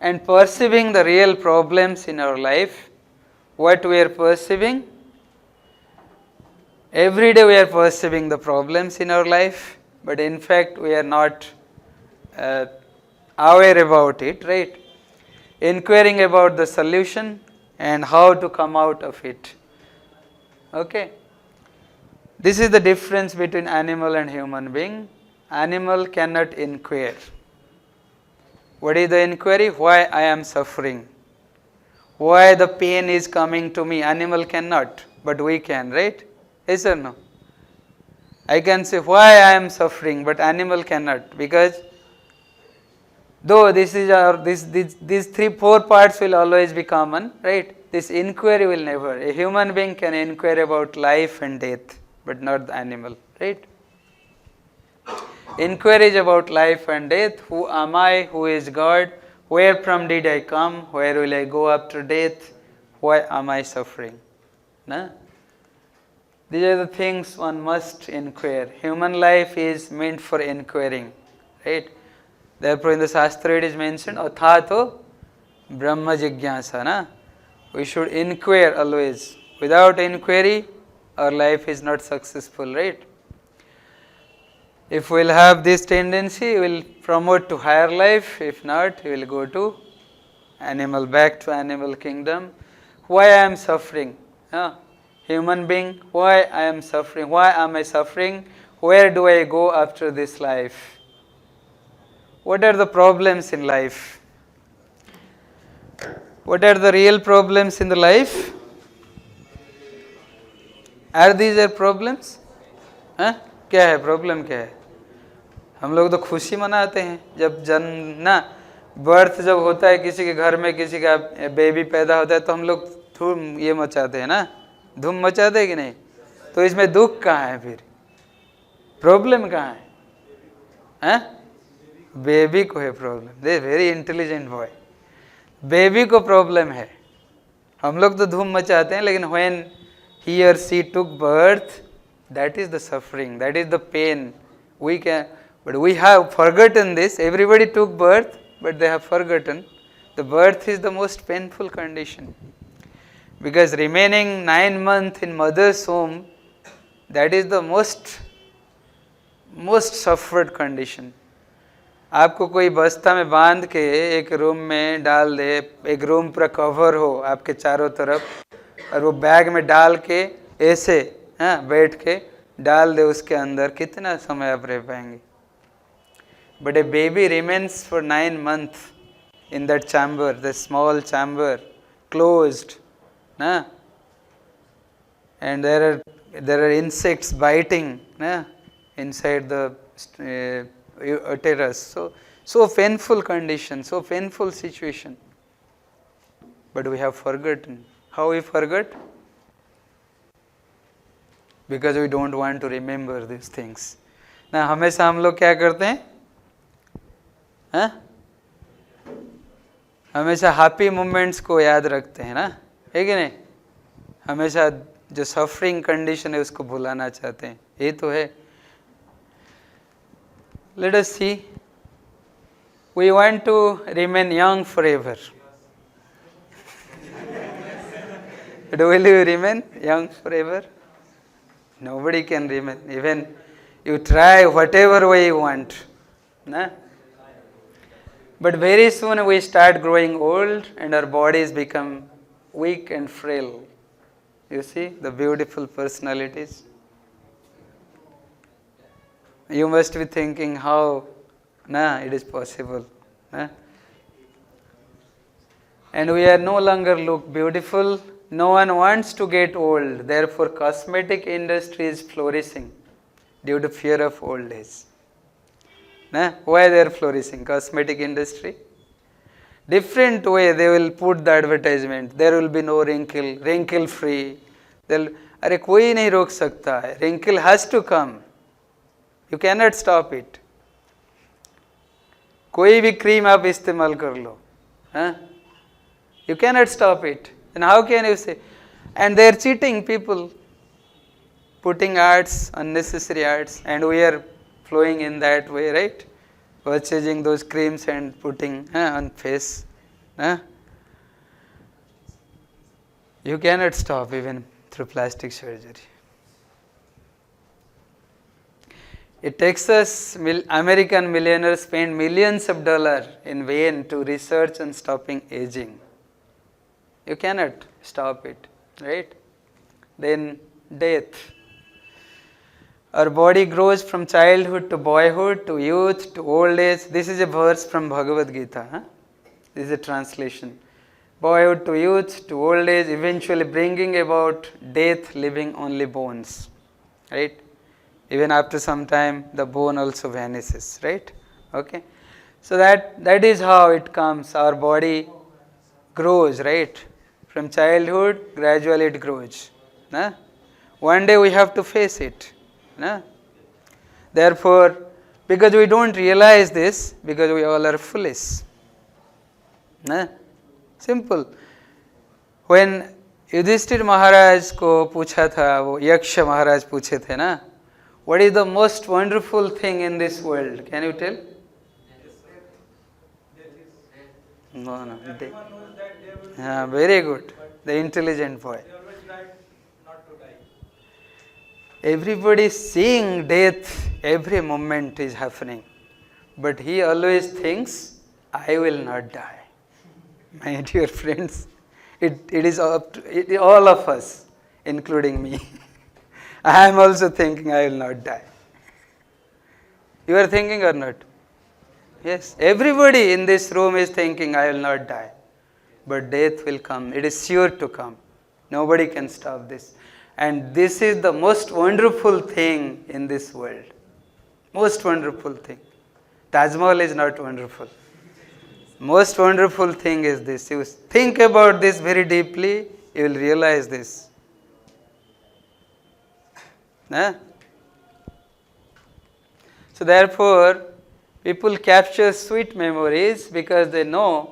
And perceiving the real problems in our life. What we are perceiving? Every day we are perceiving the problems in our life, but in fact we are not aware about it, right? Inquiring about the solution and how to come out of it. Okay. This is the difference between animal and human being. Animal cannot inquire. What is the inquiry? Why I am suffering? Why the pain is coming to me? Animal cannot, but we can, right? Yes or no? I can say why I am suffering, but animal cannot, because though this is our these 3-4 parts will always be common, right? This inquiry will never. A human being can inquire about life and death, but not the animal, right? Inquiry is about life and death. Who am I? Who is God? Where from did I come? Where will I go after death? Why am I suffering? No? These are the things one must inquire. Human life is meant for inquiring, right? Therefore, in the Shastra it is mentioned, Athato Brahma Jigyasa. Na? We should inquire always. Without inquiry, our life is not successful, right? If we will have this tendency, we will promote to higher life. If not, we will go to animal, back to animal kingdom. Why I am suffering? Human being, why I am suffering? Why am I suffering? Where do I go after this life? What are the problems in life? What are the real problems in the life? Are these are problems? क्या है problem क्या है? हम लोग तो खुशी मनाते हैं जब जन्म ना बर्थ जब होता है किसी के घर में, किसी का बेबी पैदा होता है तो हम लोग धूम ये मचाते हैं ना, धूम मचाते हैं कि नहीं? तो इसमें दुख कहाँ है फिर? प्रॉब्लम कहाँ है? बेबी को है problem. They very intelligent boy. Baby को प्रॉब्लम है. हम लोग तो धूम मचाते हैं, लेकिन when he or she took birth, that is the suffering, that is the pain. But we have forgotten this. Everybody took birth, but they have forgotten. The birth is the most painful condition. Because remaining 9 months in mother's womb, that is the most suffered condition. आपको कोई बस्ता में बांध के एक room में डाल दे, एक रूम पूरा कवर हो आपके चारों तरफ, और वो बैग में डाल के ऐसे बैठ के डाल दे उसके अंदर, कितना समय आप रह पाएंगे? But a baby remains for 9 months in that chamber, the small chamber, closed, and there are insects biting inside the uterus. So painful condition, so painful situation. But we have forgotten. How we forgot? Because we don't want to remember these things. ना हमेशा हम लोग क्या करते हैं? हमेशा happy moments को याद रखते हैं ना, है कि नहीं? हमेशा जो सफरिंग कंडीशन है उसको भुलाना चाहते हैं. ये तो है. Let us see. We want to remain young forever. But will you remain young forever? Nobody can remain. Even you try whatever way you want. But very soon we start growing old and our bodies become weak and frail. You see the beautiful personalities. You must be thinking how it is possible. And we are no longer look beautiful. No one wants to get old. Therefore, cosmetic industry is flourishing due to fear of old age. Why they are flourishing? Cosmetic industry. Different way they will put the advertisement. There will be no wrinkle, wrinkle free. अरे कोई नहीं रोक सकता है. Wrinkle has to come. You cannot stop it. कोई भी cream आप इस्तेमाल कर लो, हाँ? You cannot stop it. And how can you say? And they are cheating people, putting ads, unnecessary ads, and we are flowing in that way, right? Purchasing those creams and putting on face. You cannot stop even through plastic surgery. It takes us, American millionaires spend millions of dollars in vain to research on stopping aging. You cannot stop it, right? Then death. Our body grows from childhood to boyhood to youth to old age. This is a verse from Bhagavad Gita. Huh? This is a translation. Boyhood to youth to old age, eventually bringing about death, leaving only bones. Right? Even after some time, the bone also vanishes. Right? Okay. So that is how it comes. Our body grows. Right? From childhood, gradually it grows. Huh? One day we have to face it. Therefore, because we don't realize this, because we all are foolish. Simple. When Yudhishthir Maharaj को पूछा था, वो यक्ष महाराज पूछे थे ना, what is the most wonderful thing in this world? Can you tell? No. Very good. The intelligent boy. Everybody is seeing death, every moment is happening. But he always thinks, I will not die. My dear friends, it is up to all of us, including me. I am also thinking I will not die. You are thinking or not? Yes, everybody in this room is thinking I will not die. But death will come. It is sure to come. Nobody can stop this. And this is the most wonderful thing in this world. Most wonderful thing. Taj Mahal is not wonderful. Most wonderful thing is this. You think about this very deeply, you will realize this. So therefore, people capture sweet memories because they know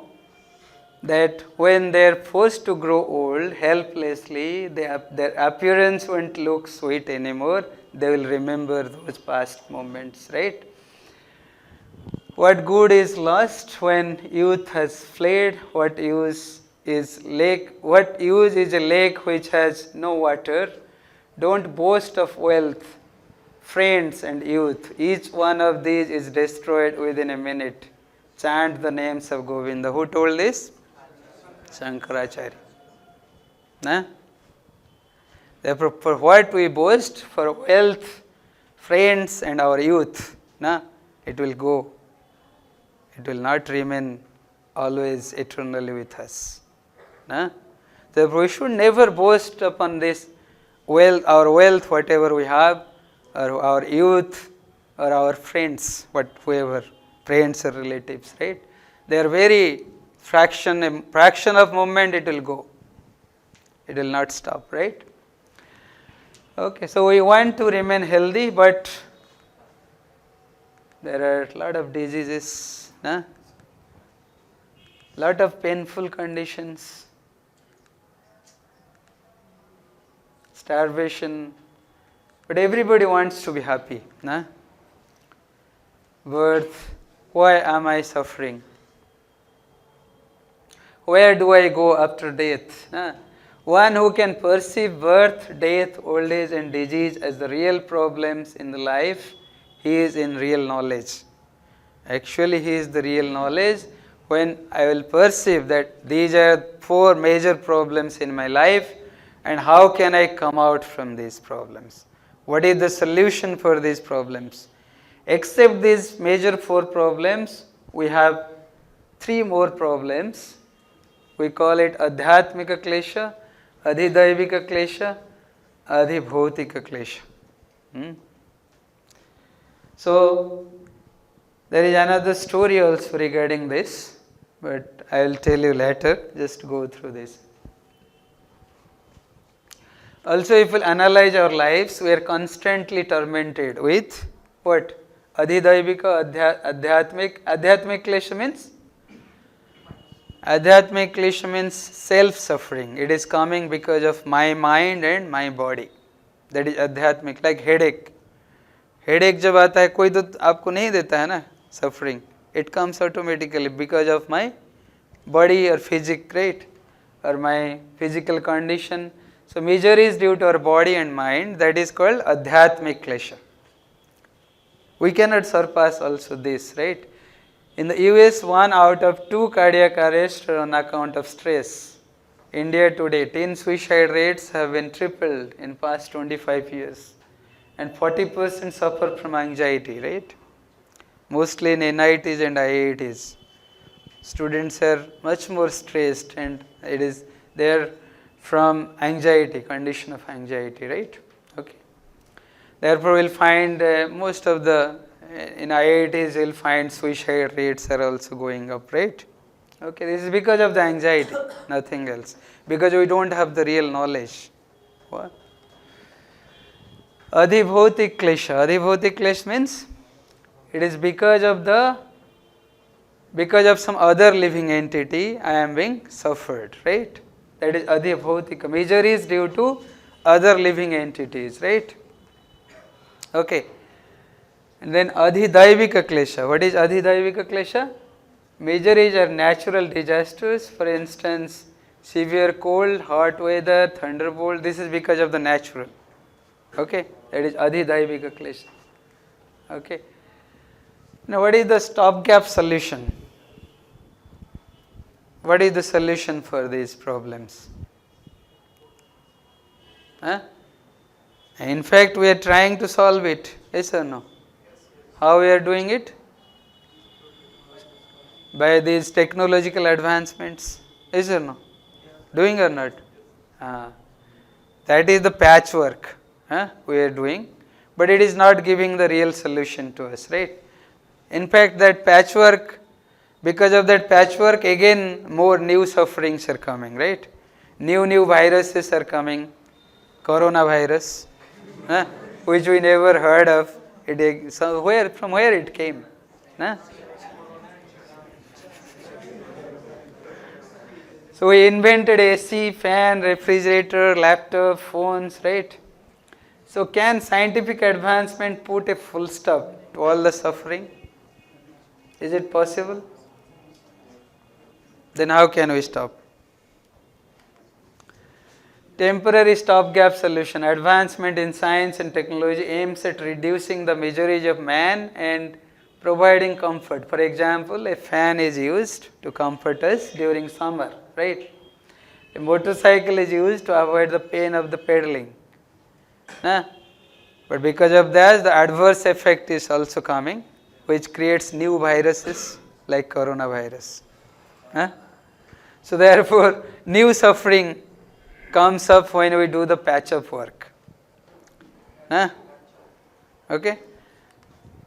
that when they are forced to grow old helplessly, their appearance won't look sweet anymore. They will remember those past moments, right? What good is lost when youth has fled? What use is a lake which has no water? Don't boast of wealth, friends and youth. Each one of these is destroyed within a minute. Chant the names of Govinda. Who told this? Shankaracharya. Therefore, for what we boast, for wealth, friends and our youth, it will go. It will not remain always eternally with us. Therefore, we should never boast upon this wealth, our wealth, whatever we have, or our youth, or our friends, whoever, friends or relatives, right? They are very fraction of moment it will go. It will not stop, right? Okay, so we want to remain healthy, but there are a lot of diseases, lot of painful conditions, starvation, but everybody wants to be happy. Birth, why am I suffering? Where do I go after death? One who can perceive birth, death, old age and disease as the real problems in the life, he is in real knowledge. Actually, he is the real knowledge when I will perceive that these are 4 major problems in my life and how can I come out from these problems? What is the solution for these problems? Except these major 4 problems, we have 3 more problems. We call it Adhyatmika Klesha, Adhidaivika Klesha, Adhibhautika Klesha. So, there is another story also regarding this. but I will tell you later, just go through this. Also, if we analyze our lives, we are constantly tormented with what? Adhidaivika, adhyatmik. Adhyatmik klesha means? Adhyatmik klesha means self-suffering. It is coming because of my mind and my body. That is adhyatmik, like headache. Headache जब आता है कोई तो आपको नहीं देता है ना suffering. It comes automatically because of my body or physic, right? Or my physical condition. So misery is due to our body and mind. That is called adhyatmik klesha. We cannot surpass also this, right? In the US, 1 out of 2 cardiac arrests are on account of stress. India today, teen suicide rates have been tripled in past 25 years. And 40% suffer from anxiety, right? Mostly in NITs and IITs. Students are much more stressed and it is there from anxiety, condition of anxiety, right? Okay. Therefore, we'll find most of the, in IITs, you'll find suicide rates are also going up, right? Okay, this is because of the anxiety, nothing else. Because we don't have the real knowledge. What? Adhibhautik klesha. Adhibhautik klesha means it is because of some other living entity I am being suffered, right? That is adhibhautika. Misery is due to other living entities, right? Okay. And then adhidaivika klesha. What is adhidaivika klesha? Miseries are natural disasters. For instance, severe cold, hot weather, thunderbolt. This is because of the natural. Okay. That is adhidaivika klesha. Okay. Now what is the stopgap solution? What is the solution for these problems? Huh? In fact, we are trying to solve it. Yes or no? How we are doing it? By these technological advancements. Yes or no? Doing or not? That is the patchwork we are doing. But it is not giving the real solution to us, right? In fact, that patchwork, because of that patchwork, again more new sufferings are coming, right? New viruses are coming. Coronavirus, which we never heard of. From where it came? So we invented AC, fan, refrigerator, laptop, phones, right? So can scientific advancement put a full stop to all the suffering? Is it possible? Then how can we stop? Temporary stopgap solution. Advancement in science and technology aims at reducing the miseries of man and providing comfort. For example, a fan is used to comfort us during summer, right? A motorcycle is used to avoid the pain of the pedaling. But because of that, the adverse effect is also coming, which creates new viruses like coronavirus. So therefore, new suffering comes up when we do the patch-up work. Okay?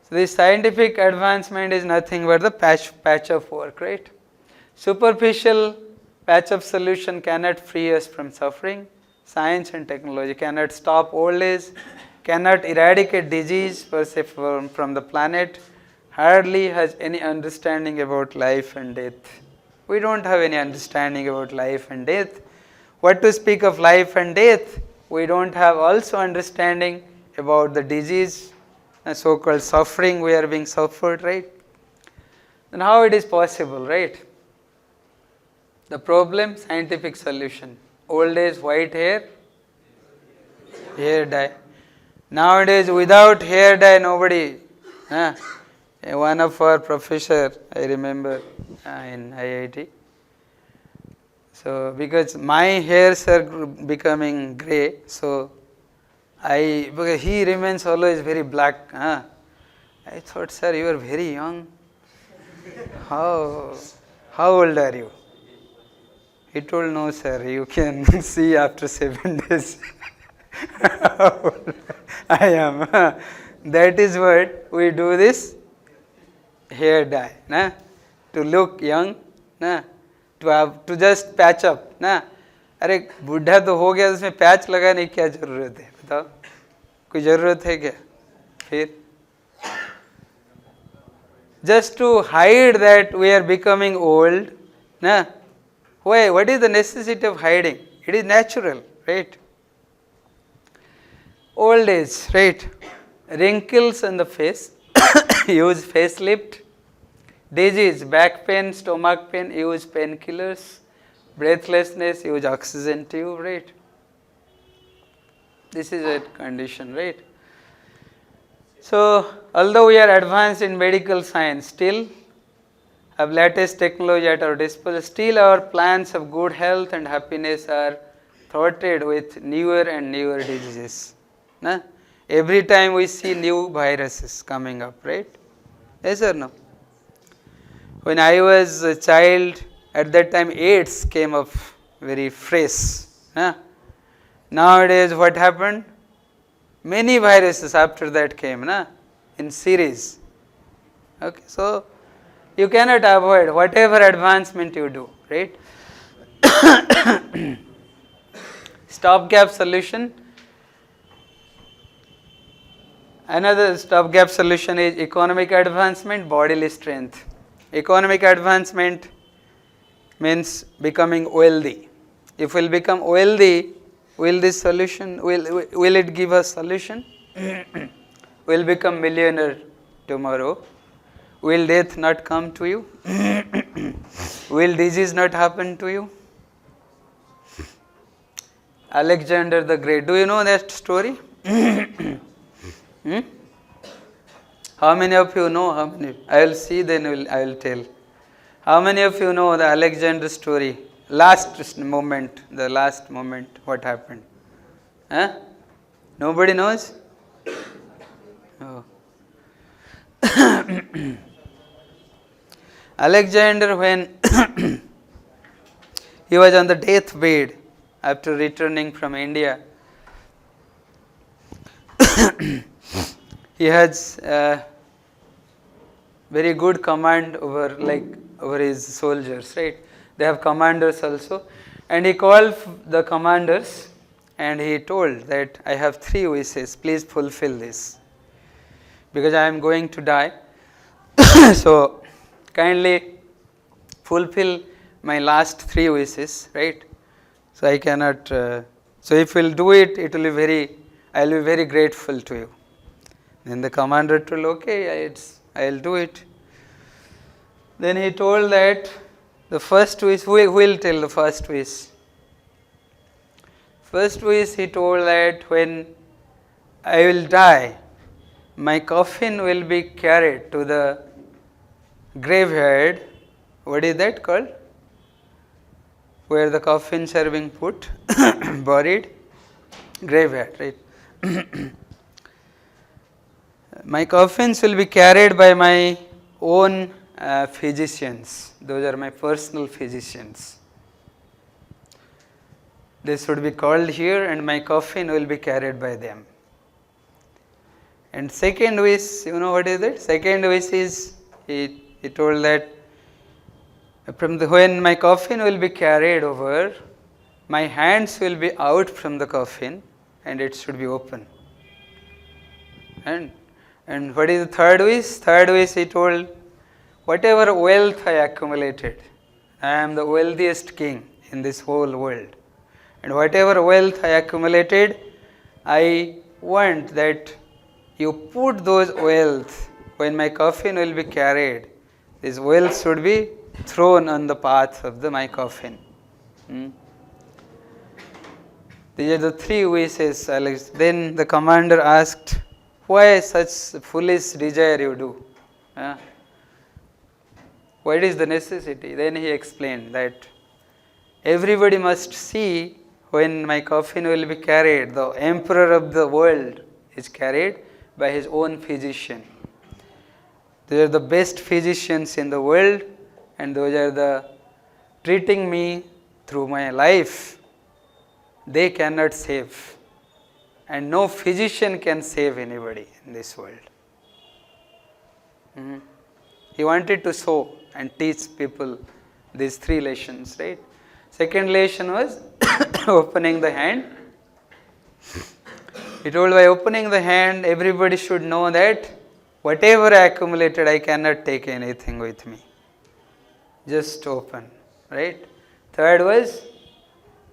So this scientific advancement is nothing but the patch-up work, right? Superficial patch-up solution cannot free us from suffering. Science and technology cannot stop old age, cannot eradicate disease per se from the planet, hardly has any understanding about life and death. We don't have any understanding about life and death. What to speak of life and death? We don't have also understanding about the disease, the so-called suffering we are being suffered, right? Then how it is possible, right? The problem, scientific solution. Old age, white hair, hair dye. Nowadays, without hair dye, nobody. One of our professor, I remember, in IIT. So, because my hairs are becoming grey, so because he remains always very black. I thought, sir, you are very young. How old are you? He told, no, sir, you can see after 7 days. How old I am. That is what we do this hair dye, to look young ना, to just patch up ना. अरे बूढ़ा तो हो गया, उसमें patch लगाने की क्या जरूरत है, बताओ, कोई जरूरत है क्या? फिर just to hide that we are becoming old ना. Why? What is the necessity of hiding? It is natural, right? Old age, right? Wrinkles on the face, use facelift. Disease, back pain, stomach pain, use painkillers. Breathlessness, use oxygen tube, right? This is a condition, right? So, although we are advanced in medical science, still have latest technology at our disposal, still our plans of good health and happiness are thwarted with newer and newer diseases. Na? Every time we see new viruses coming up, right? Yes or no? When I was a child, at that time AIDS came up very fresh. Na? Nowadays what happened? Many viruses after that came na? In series. Okay, so you cannot avoid whatever advancement you do, right? Stopgap solution. Another stopgap solution is economic advancement, bodily strength. Economic advancement means becoming wealthy. If we'll become wealthy, will this solution, will it give us solution? Will become millionaire tomorrow. Will death not come to you? Will disease not happen to you? Alexander the Great, do you know that story? How many of you know? How many? I will see, then I will tell. How many of you know the Alexander story? Last moment, what happened? Huh? Nobody knows? Oh. Alexander, when he was on the deathbed after returning from India, he has very good command over his soldiers, right? They have commanders also, and he called the commanders and he told that I have 3 wishes, please fulfill this, because I am going to die. So kindly fulfill my last 3 wishes, right? So I cannot, so if you will do it, it will be I will be very grateful to you. Then the commander told, okay, I will do it. Then he told that the first wish, who will tell the first wish? First wish, he told that when I will die, my coffin will be carried to the graveyard. What is that called? Where the coffins are being put, buried, graveyard, right? My coffins will be carried by my own physicians. Those are my personal physicians. They should be called here and my coffin will be carried by them. And second wish, you know what is it? Second wish is, he told that when my coffin will be carried over, my hands will be out from the coffin and it should be open. And what is the third wish? Third wish, he told, whatever wealth I accumulated, I am the wealthiest king in this whole world. And whatever wealth I accumulated, I want that you put those wealth, when my coffin will be carried, this wealth should be thrown on the path of my coffin. These are the 3 wishes, Alex. Then the commander asked, why such foolish desire you do? What is the necessity? Then he explained that everybody must see when my coffin will be carried, the emperor of the world is carried by his own physician. They are the best physicians in the world, and those are the treating me through my life. They cannot save, and no physician can save anybody in this world. He wanted to show and teach people these three lesions, right? Second lesson was opening the hand. He told by opening the hand, everybody should know that whatever I accumulated, I cannot take anything with me. Just open, right? Third was,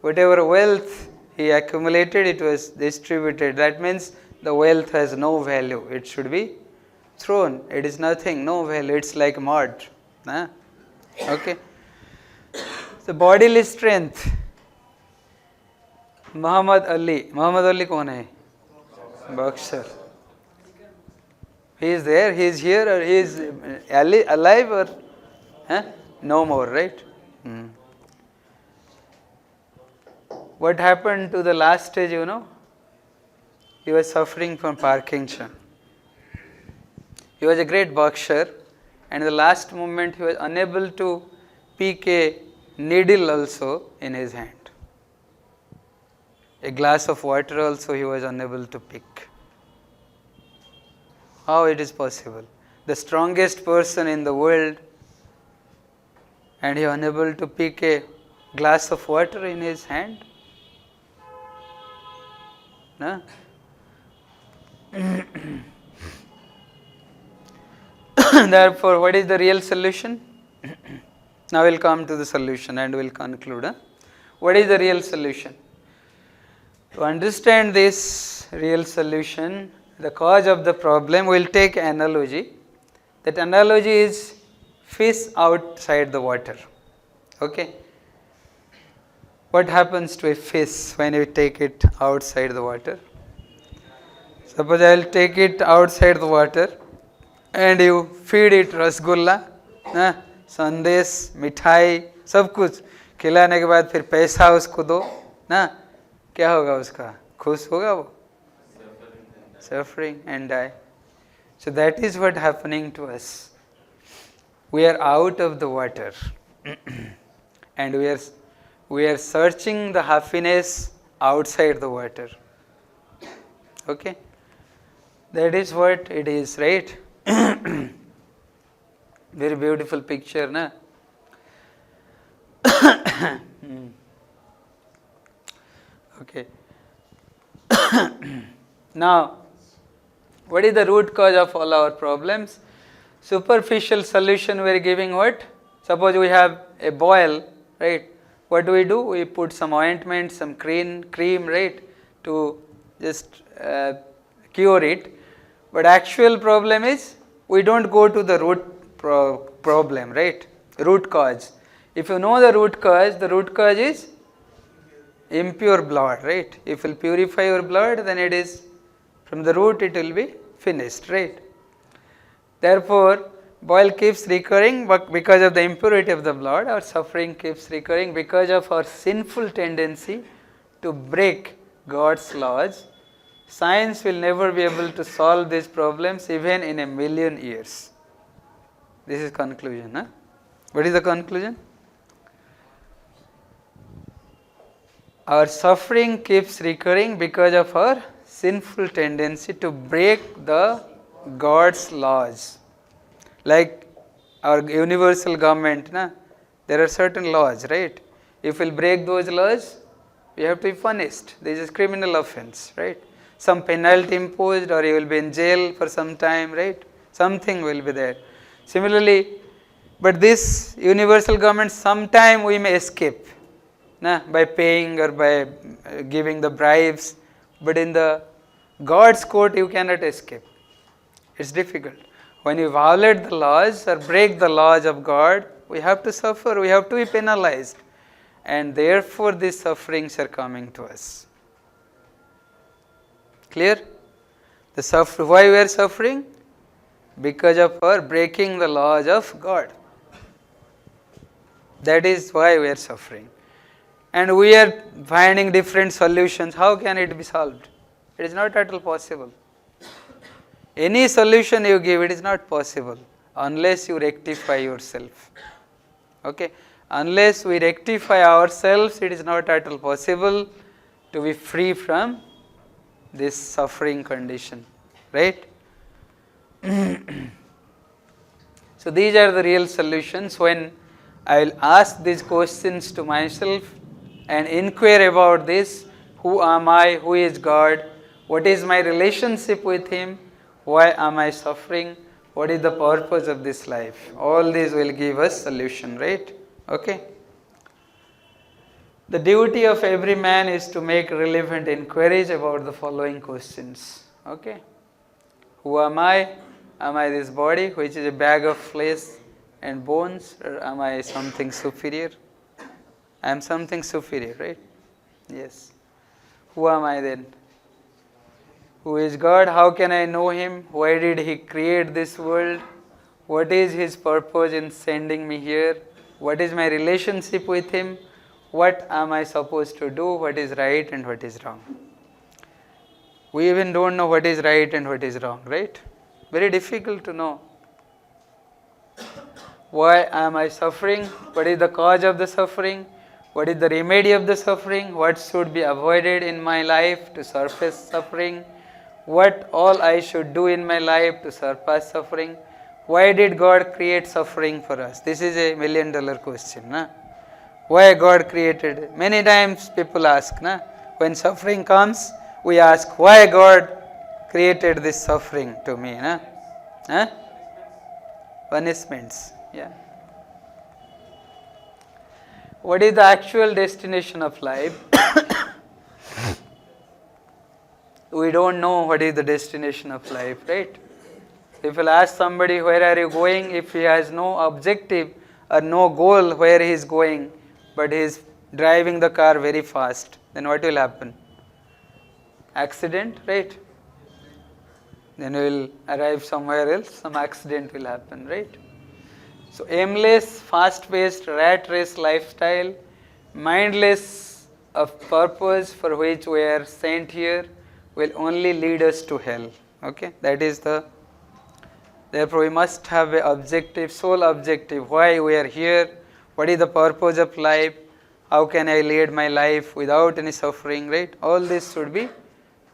whatever wealth he accumulated, it was distributed. That means the wealth has no value. It should be thrown. It is nothing, no value. It's like mud. Okay. So bodily strength. Muhammad Ali. Muhammad Ali कौन है? Boxer. He is there, he is here, or he is alive, or no more, right? What happened to the last stage, you know? He was suffering from Parkinson. He was a great boxer, and in the last moment he was unable to pick a needle also in his hand. A glass of water also he was unable to pick. How it is possible? The strongest person in the world, and he was unable to pick a glass of water in his hand? No? Therefore, what is the real solution? Now we will come to the solution and we will conclude. What is the real solution? To understand this real solution, the cause of the problem, we will take analogy. That analogy is fish outside the water. Okay? What happens to a fish when you take it outside the water? Suppose I will take it outside the water and you feed it rasgulla, संदेश, मिठाई, सब कुछ खिलाने के बाद फिर पैसा उसको दो ना, क्या होगा उसका? खुश होगा वो? Suffering and die. So that is what happening to us. We are out of the water and we are searching the happiness outside the water. Okay? That is what it is, right? Very beautiful picture, na? Okay. Now, what is the root cause of all our problems? Superficial solution we are giving what? Suppose we have a boil, right? What do? We put some ointment, some cream, right? To just cure it. But actual problem is, we don't go to the root problem, right? Root cause. If you know the root cause is impure blood, right? If you purify your blood, then it is, from the root it will be finished, right? Therefore, boil keeps recurring because of the impurity of the blood. Our suffering keeps recurring because of our sinful tendency to break God's laws. Science will never be able to solve these problems even in 1,000,000 years. This is conclusion. Huh? What is the conclusion? Our suffering keeps recurring because of our sinful tendency to break the God's laws. Like our universal government, there are certain laws, right? If we break those laws, we have to be punished. This is criminal offense, right? Some penalty imposed, or you will be in jail for some time, right? Something will be there. Similarly, but this universal government, sometime we may escape by paying or by giving the bribes, but in the God's court you cannot escape. It's difficult. When you violate the laws or break the laws of God, we have to suffer, we have to be penalized, and therefore these sufferings are coming to us. Clear? Why we are suffering? Because of our breaking the laws of God. That is why we are suffering. And we are finding different solutions. How can it be solved? It is not at all possible. Any solution you give, it is not possible unless you rectify yourself. Okay? Unless we rectify ourselves, it is not at all possible to be free from this suffering condition. Right? So these are the real solutions. When I will ask these questions to myself and inquire about this. Who am I? Who is God? What is my relationship with Him? Why am I suffering? What is the purpose of this life? All these will give us solution, right? Okay. The duty of every man is to make relevant inquiries about the following questions. Okay. Who am I? Am I this body which is a bag of flesh and bones, or am I something superior? I am something superior, right? Yes. Who am I then? Who is God? How can I know Him? Why did He create this world? What is His purpose in sending me here? What is my relationship with Him? What am I supposed to do? What is right and what is wrong? We even don't know what is right and what is wrong, right? Very difficult to know. Why am I suffering? What is the cause of the suffering? What is the remedy of the suffering? What should be avoided in my life to surface suffering? What all I should do in my life to surpass suffering? Why did God create suffering for us? This is a $1 million question. Na? Why God created it? Many times people ask, na? When suffering comes, we ask, why God created this suffering to me? Na? Huh? Punishments. Yeah. What is the actual destination of life? We don't know what is the destination of life, right? If you ask somebody, where are you going? If he has no objective or no goal where he is going, but he is driving the car very fast, then what will happen? Accident, right? Then we will arrive somewhere else, some accident will happen, right? So aimless, fast-paced, rat race lifestyle, mindless of purpose for which we are sent here, will only lead us to hell. Okay, that is the. Therefore, we must have an objective, sole objective. Why we are here? What is the purpose of life? How can I lead my life without any suffering? Right? All this should be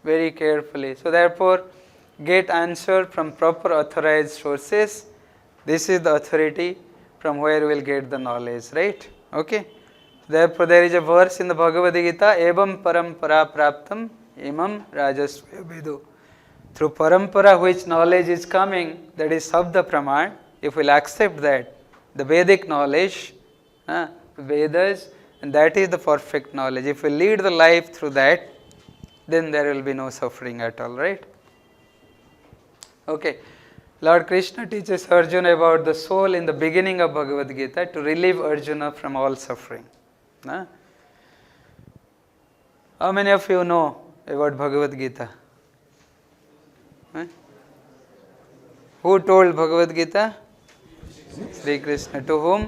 very carefully. So therefore, get answer from proper authorized sources. This is the authority from where we will get the knowledge, right? Okay. Therefore, there is a verse in the Bhagavad Gita, Evam parampara praptam imam rajasvaya vidu. Through parampara which knowledge is coming, that is Sabda Praman, if we will accept that, the Vedic knowledge, Vedas, and that is the perfect knowledge. If we lead the life through that, then there will be no suffering at all, right? Okay. Lord Krishna teaches Arjuna about the soul in the beginning of Bhagavad Gita to relieve Arjuna from all suffering. How many of you know about Bhagavad Gita? Who told Bhagavad Gita? Sri Krishna. To whom?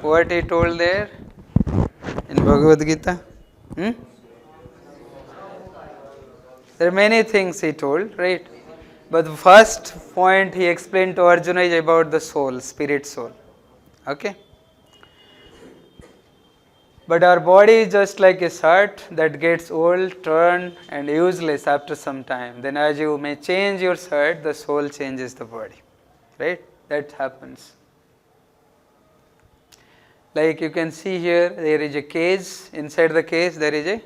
What he told there in Bhagavad Gita? There are many things he told, right? But the first point he explained to Arjuna is about the soul, spirit soul. Okay? But our body is just like a shirt that gets old, torn and useless after some time. Then as you may change your shirt, the soul changes the body. Right? That happens. Like you can see here, there is a cage. Inside the cage there is a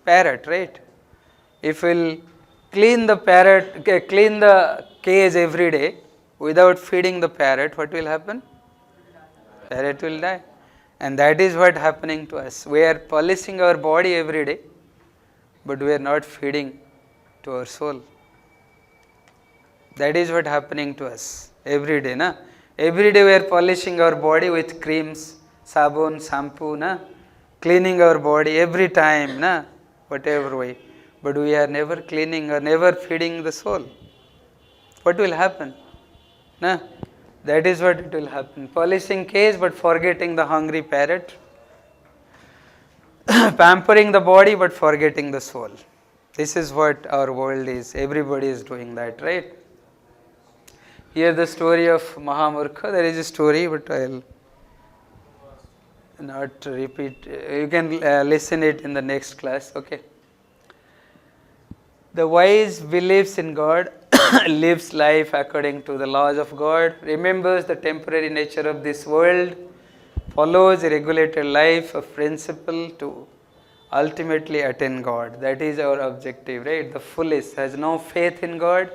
parrot, right? If we'll clean the cage every day without feeding the parrot, what will happen? Parrot will die. And that is what happening to us. We are polishing our body every day, but we are not feeding to our soul. That is what happening to us every day. Na? Every day we are polishing our body with creams, sabun, shampoo, na? Cleaning our body every time, na? Whatever way. But we are never cleaning or never feeding the soul. What will happen? Na? That is what it will happen. Polishing cage but forgetting the hungry parrot. Pampering the body but forgetting the soul. This is what our world is. Everybody is doing that, right? Here the story of Mahamurkha. There is a story, but I will not repeat. You can listen it in the next class. Okay. The wise believes in God, lives life according to the laws of God, remembers the temporary nature of this world, follows a regulated life of principle to ultimately attain God. That is our objective, right? The foolish has no faith in God,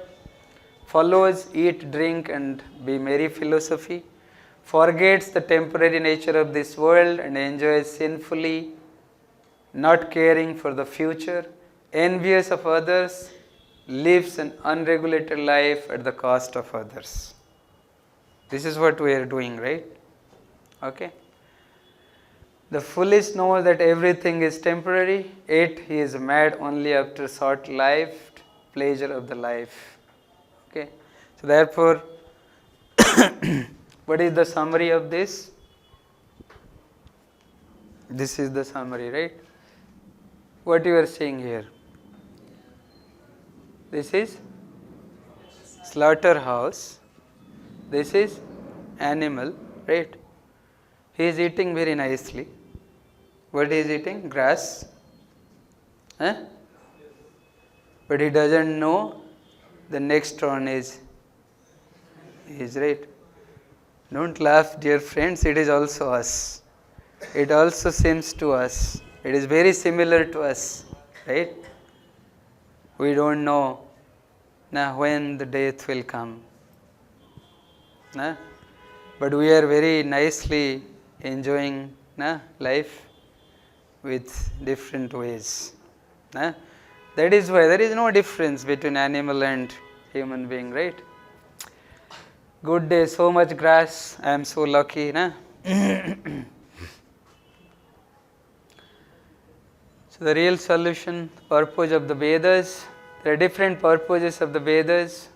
follows eat, drink and be merry philosophy, forgets the temporary nature of this world and enjoys sinfully, not caring for the future, envious of others, lives an unregulated life at the cost of others. This is what we are doing, right? Okay. The foolish knows that everything is temporary, yet he is mad only after short-lived pleasure of the life. Okay. So therefore, what is the summary of this? This is the summary, right? What you are seeing here? This is slaughterhouse. This is animal, right? He is eating very nicely. What he is eating? Grass. But he doesn't know the next turn is right. Don't laugh, dear friends, it is also us. It also seems to us. It is very similar to us, right? We don't know when the death will come. But we are very nicely enjoying life with different ways. That is why there is no difference between animal and human being, right? Good day, so much grass, I am so lucky. So the real solution, purpose of the Vedas, there are different purposes of the Vedas.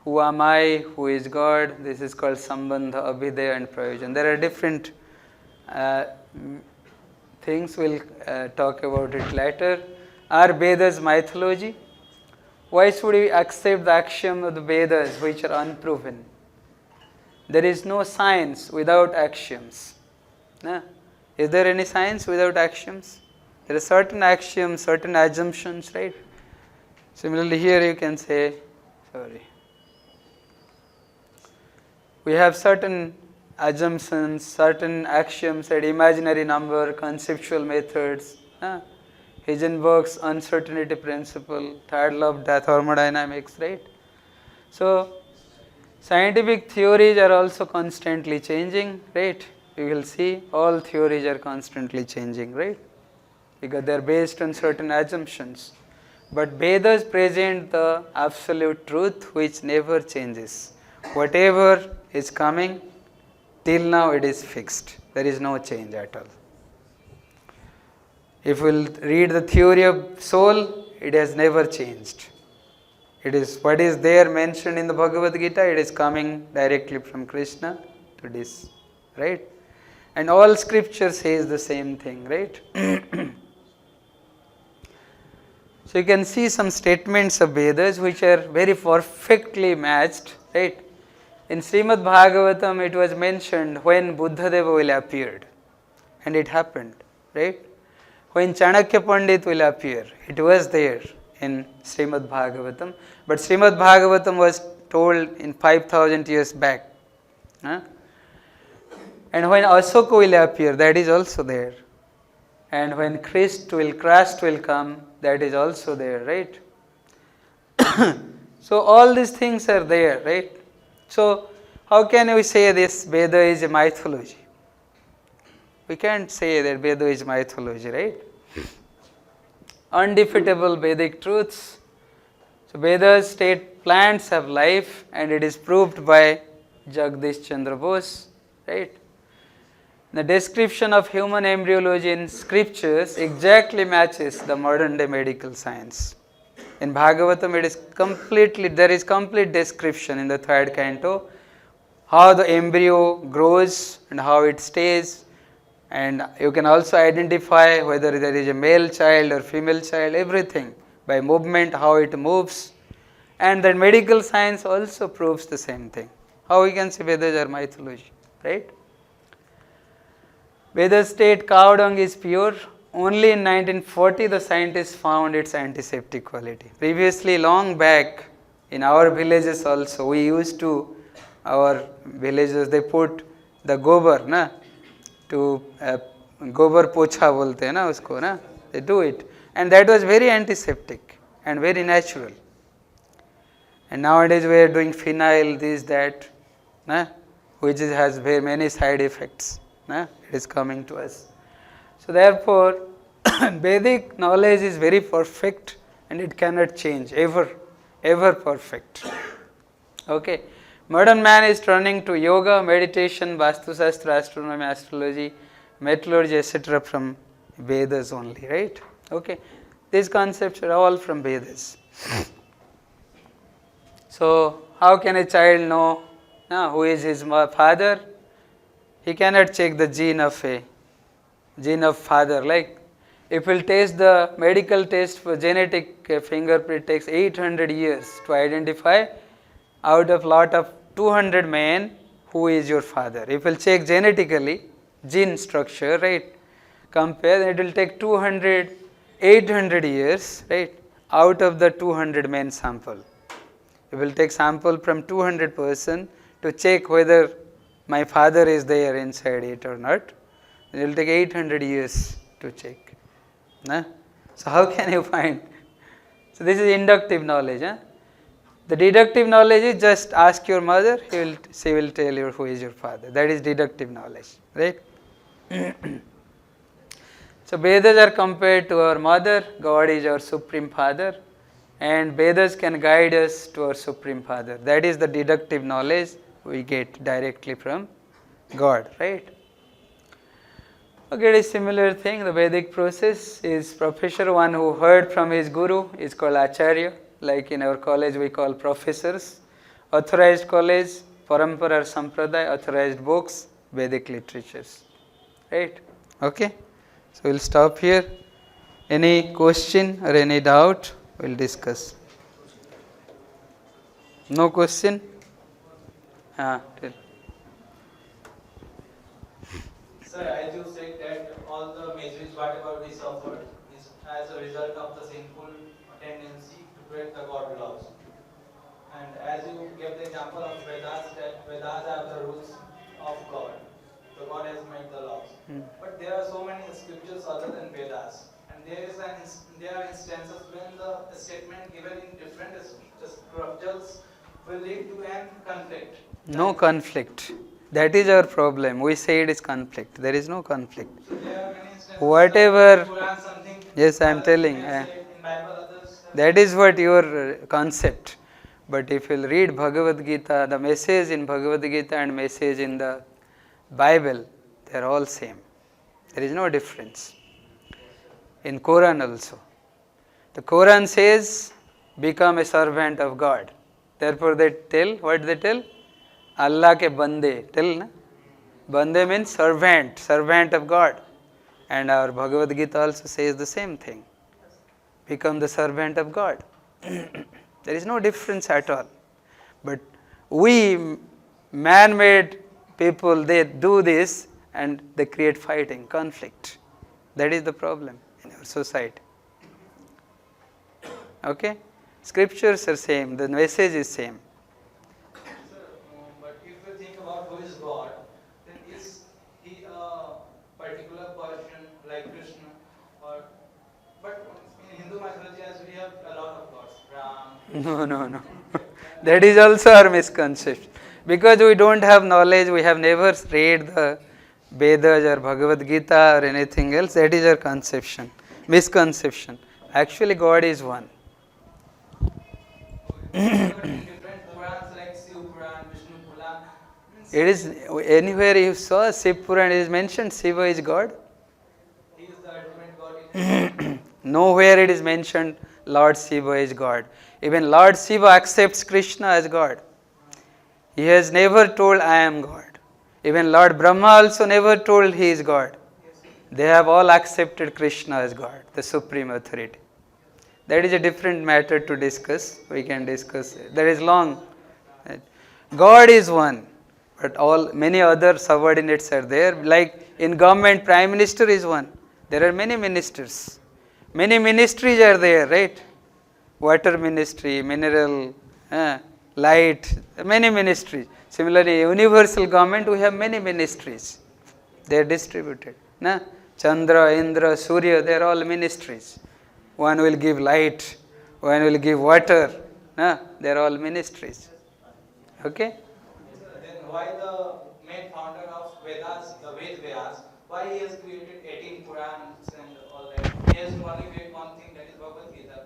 Who am I? Who is God? This is called Sambandha, Abhidaya and Prayojan. There are different things, we'll talk about it later. Are Vedas mythology? Why should we accept the axiom of the Vedas which are unproven? There is no science without axioms. Is there any science without axioms? There are certain axioms, certain assumptions, right? Similarly here you can say, we have certain assumptions, certain axioms, that imaginary number, conceptual methods, Heisenberg's uncertainty principle, third law of thermodynamics, right? So scientific theories are also constantly changing, right? You will see all theories are constantly changing, right? Because they are based on certain assumptions. But Vedas present the absolute truth which never changes. Whatever is coming, till now it is fixed. There is no change at all. If we will read the theory of soul, it has never changed. It is what is there mentioned in the Bhagavad Gita, it is coming directly from Krishna to this, right? And all scripture says the same thing, right? So you can see some statements of Vedas which are very perfectly matched, right? In Srimad Bhagavatam it was mentioned when Buddhadeva will appear, and it happened, right? When Chanakya Pandit will appear, it was there in Srimad Bhagavatam, but Srimad Bhagavatam was told in 5000 years back. And when Ashoka will appear, that is also there. And when Christ will come, that is also there, right? So all these things are there, right? So how can we say this Veda is a mythology? We can't say that Veda is mythology, right? Undefeatable Vedic truths. So Vedas state plants have life, and it is proved by Jagdish Chandra Bose, right? The description of human embryology in scriptures exactly matches the modern day medical science. In Bhagavatam, there is complete description in the 3rd canto, how the embryo grows and how it stays, and you can also identify whether there is a male child or female child, everything, by movement, how it moves, and that medical science also proves the same thing. How we can say Vedas are mythology, right? Vedas state cow dung is pure. Only in 1940 the scientists found its antiseptic quality. Previously, long back, in our villages also, our villages, they put the gobar, to gobar pocha bolte hai na usko na, they do it, and that was very antiseptic and very natural. And nowadays we are doing phenyl, this, that, na, which has very many side effects. Na, it is coming to us. So therefore, Vedic knowledge is very perfect and it cannot change, ever perfect. Okay. Modern man is turning to yoga, meditation, Vastu Shastra, astronomy, astrology, metallurgy, etc. from Vedas only, right? Okay. These concepts are all from Vedas. So, how can a child know who is his father? He cannot check the gene of father. Like, if we'll test the medical test for genetic fingerprint, takes 800 years to identify out of lot of 200 men who is your father. If we'll check genetically, gene structure, right, compare, it will take 800 years, right, out of the 200 men sample. It will take sample from 200 person to check whether my father is there inside it or not. It will take 800 years to check. Nah? So how can you find? So this is inductive knowledge. Huh? The deductive knowledge is just ask your mother, she will tell you who is your father. That is deductive knowledge, right? So Vedas are compared to our mother, God is our supreme father, and Vedas can guide us to our supreme father. That is the deductive knowledge we get directly from God, right? Okay, it is similar thing. The Vedic process is professor, one who heard from his guru is called Acharya. Like in our college we call professors. Authorized college, Parampara or Sampradaya, authorized books, Vedic literatures. Right? Okay? So we'll stop here. Any question or any doubt? We'll discuss. No question? Tell. Sir, as you said that all the miseries whatever we suffer is as a result of the sinful tendency to break the God laws. And as you gave the example of Vedas, that Vedas are the rules of God. So God has made the laws. But there are so many scriptures other than Vedas. And there are instances when the statement given in different scriptures will lead to an conflict. No conflict. That is our problem. We say it is conflict. There is no conflict. So there are many instances whatever. Quran, something Yes, I am telling. in Bible, others That is what your concept. But if you read Bhagavad Gita, the message in Bhagavad Gita and message in the Bible, they are all same. There is no difference. In Quran also. The Quran says, become a servant of God. Therefore they tell, what they tell? Allah ke bande. Tell, na? Bande means servant of God. And our Bhagavad Gita also says the same thing. Become the servant of God. There is no difference at all. But we, man-made people, they do this and they create fighting, conflict. That is the problem in our society. Okay? Scriptures are same, the message is same. Sir, but if you think about who is God, then is he a particular person like Krishna? But in Hindu mythology, as we have a lot of gods, Ram. No. That is also our misconception. Because we don't have knowledge, we have never read the Vedas or Bhagavad Gita or anything else. That is our conception, misconception. Actually, God is one. Different Purans like Shiv Puran, Vishnu Puran. It is anywhere you saw Shiv Puran, it is mentioned Shiva is God. He is the ultimate God. Nowhere it is mentioned Lord Shiva is God. Even Lord Shiva accepts Krishna as God. He has never told I am God. Even Lord Brahma also never told he is God. They have all accepted Krishna as God, the supreme authority. That is a different matter to discuss. We can discuss it. That is long. God is one, but many other subordinates are there. Like in government, Prime Minister is one. There are many ministers. Many ministries are there, right? Water ministry, mineral, light, many ministries. Similarly, universal government, we have many ministries. They are distributed. Na? Chandra, Indra, Surya, they are all ministries. One will give light, one will give water. Na? They are all ministries. Okay? Then why the main founder of Vedas, the Vedas, why he has created 18 Purans and all that? He has to only create one thing, that is Bhagavad Gita.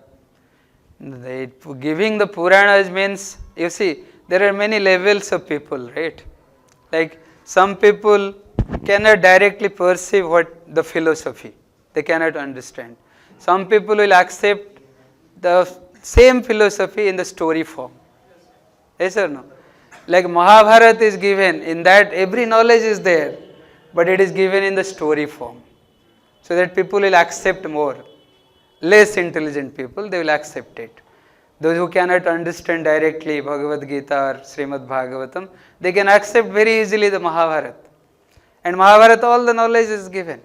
Giving the Puranas means, you see, there are many levels of people, right? Like some people cannot directly perceive what the philosophy, they cannot understand. Some people will accept the same philosophy in the story form. Yes or no? Like Mahabharata is given, in that every knowledge is there, but it is given in the story form. So that people will accept more. Less intelligent people, they will accept it. Those who cannot understand directly Bhagavad Gita or Srimad Bhagavatam, they can accept very easily the Mahabharata. And Mahabharata, all the knowledge is given.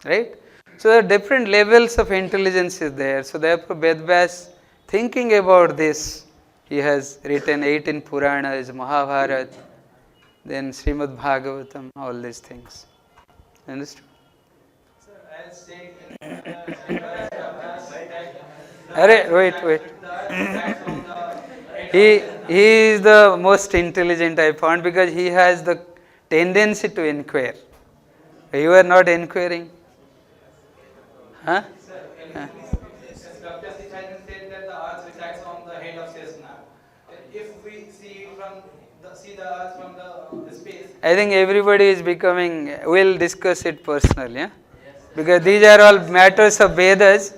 Right? So there are different levels of intelligence is there. So therefore Vedvyas, thinking about this, he has written 18 Puranas, Mahabharata, then Srimad Bhagavatam, all these things. Understood? Sir, as said in Untitled Chapter, that Wait. the effects of the head He, of Krishna. he is the most intelligent I found because he has the tendency to inquire. You are not inquiring. Huh? Sir, in Huh? Propensity has been said that the earth resides on the head of Krishna. If we see the earth from the space, I think everybody is becoming, we'll discuss it personally. Yeah? Because these are all matters of Vedas.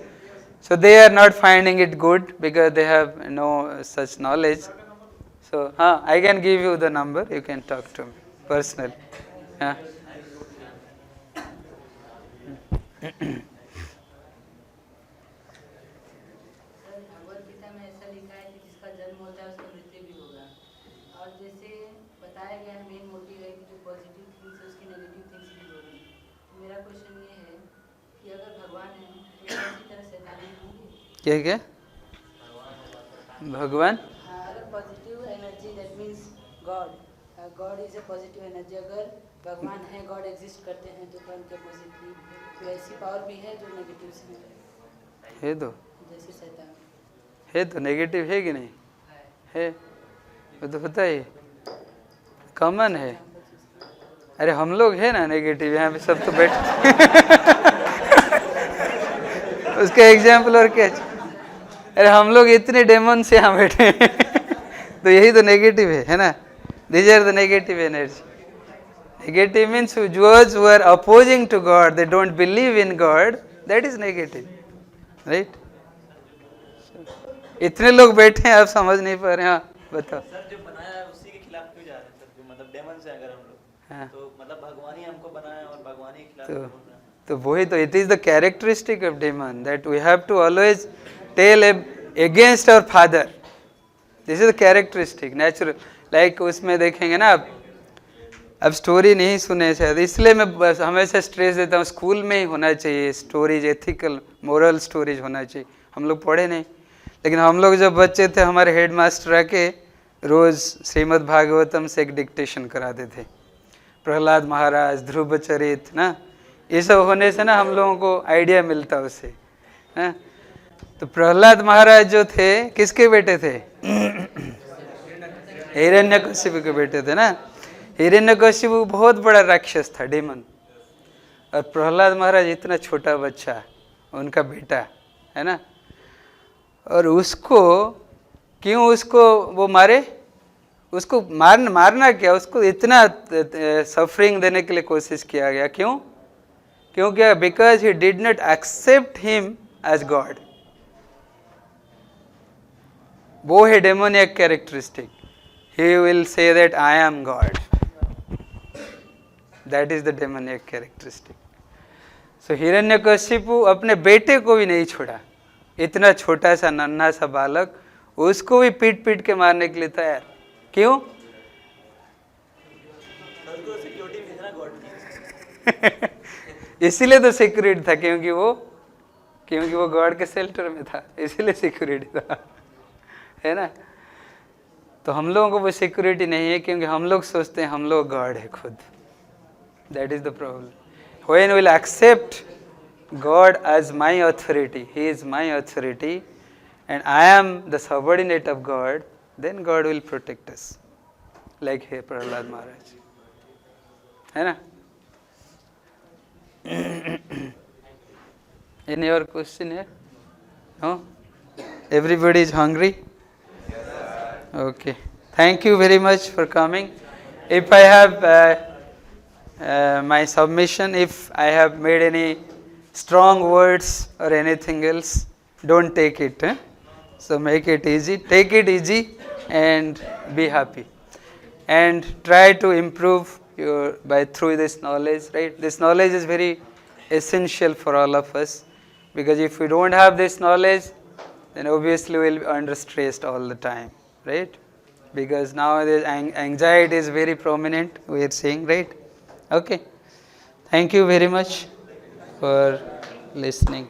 So they are not finding it good because they have no such knowledge. So I can give you the number, you can talk to me personally. Yeah. Bhagavad Gita में ऐसा लिखा है कि जिसका जन्म होता है उसका मृत्यु भी होगा और जैसे बताया गया मेन मोटिव है कि जो पॉजिटिव थिंग्स है उसकी नेगेटिव थिंग्स भी होगी। मेरा क्वेश्चन ये है कि अगर भगवान है तो इसी तरह शैतान भी होंगे क्या भगवान अगर positive energy that means God is a positive energy अगर भगवान है गॉड एग्जिस्ट करते हैं तो क्या उनके पॉजिटिव कोई ऐसी पावर भी है जो नेगेटिव से है तो जैसे शैतान है तो नेगेटिव है कि नहीं है वो तो होता ही कॉमन है। अरे हम लोग है ना नेगेटिव यहाँ पे सब तो बैठे उसका एग्जाम्पल और क्या। अरे हम लोग इतने डेमन से यहाँ बैठे तो यही तो नेगेटिव है ना। These are the negative energy. Negative means those who are opposing to God, they don't believe in God, that is negative, right? इतने लोग बैठे हैं आप समझ नहीं पा रहे हैं। हाँ बताओ। सर जो बनाया है उसी के खिलाफ क्यों जा रहे हैं सर? जो मतलब डेमन से अगर हम लोग तो मतलब भगवान ही हमको बनाया और भगवान ही के खिलाफ बोल रहे हैं। तो वही तो it is the characteristic of demon that we have to always tell against our father. This is the characteristic natural. Like उसमें देखेंगे ना आप, अब स्टोरी नहीं सुने शायद इसलिए मैं बस हमेशा स्ट्रेस देता हूँ स्कूल में ही होना चाहिए स्टोरीज, एथिकल मोरल स्टोरीज होना चाहिए। हम लोग पढ़े नहीं, लेकिन हम लोग जब बच्चे थे हमारे हेड मास्टर आके रोज़ श्रीमद् भागवतम से एक डिक्टेशन कराते थे। प्रहलाद महाराज, ध्रुव चरित ना, ये सब होने से ना हम लोगों को आइडिया मिलता उससे ना। तो प्रहलाद महाराज जो थे किसके बेटे थे? हिरण्यकशिपु के बेटे थे ना। हिरण्यकशिपु बहुत बड़ा राक्षस था, डेमन, और प्रहलाद महाराज इतना छोटा बच्चा, उनका बेटा है ना। और उसको क्यों उसको वो मारे? उसको मारना क्या, उसको इतना सफरिंग देने के लिए कोशिश किया गया। क्यों? क्योंकि because he did not accept him as God. वो है demoniac characteristic. He will say that I am God, that is the demoniac characteristic. So Hiranyakashipu अपने बेटे को भी नहीं छोड़ा, इतना छोटा सा नन्हा सा बालक, उसको भी पीट पीट के मारने के लिए तैयार। क्यों? इसीलिए तो सिक्योरिटी था, क्योंकि वो गॉड के शेल्टर में था, इसीलिए सिक्योरिटी था, है ना। तो हम लोगों को वो सिक्योरिटी नहीं है क्योंकि हम लोग सोचते हैं हम लोग गॉड है खुद, That is the problem. When we'll accept God as my authority, He is my authority, and I am the subordinate of God, then God will protect us. Like here Prahlad Maharaj. है ना? Any other question here? No? Everybody is hungry? Okay. Thank you very much for coming. If I have my submission, if I have made any strong words or anything else, don't take it. So make it easy. Take it easy and be happy. And try to improve your through this knowledge, right? This knowledge is very essential for all of us, because if we don't have this knowledge, then obviously we'll be under stressed all the time, right? Because nowadays anxiety is very prominent, we are seeing, right? Okay. Thank you very much for listening.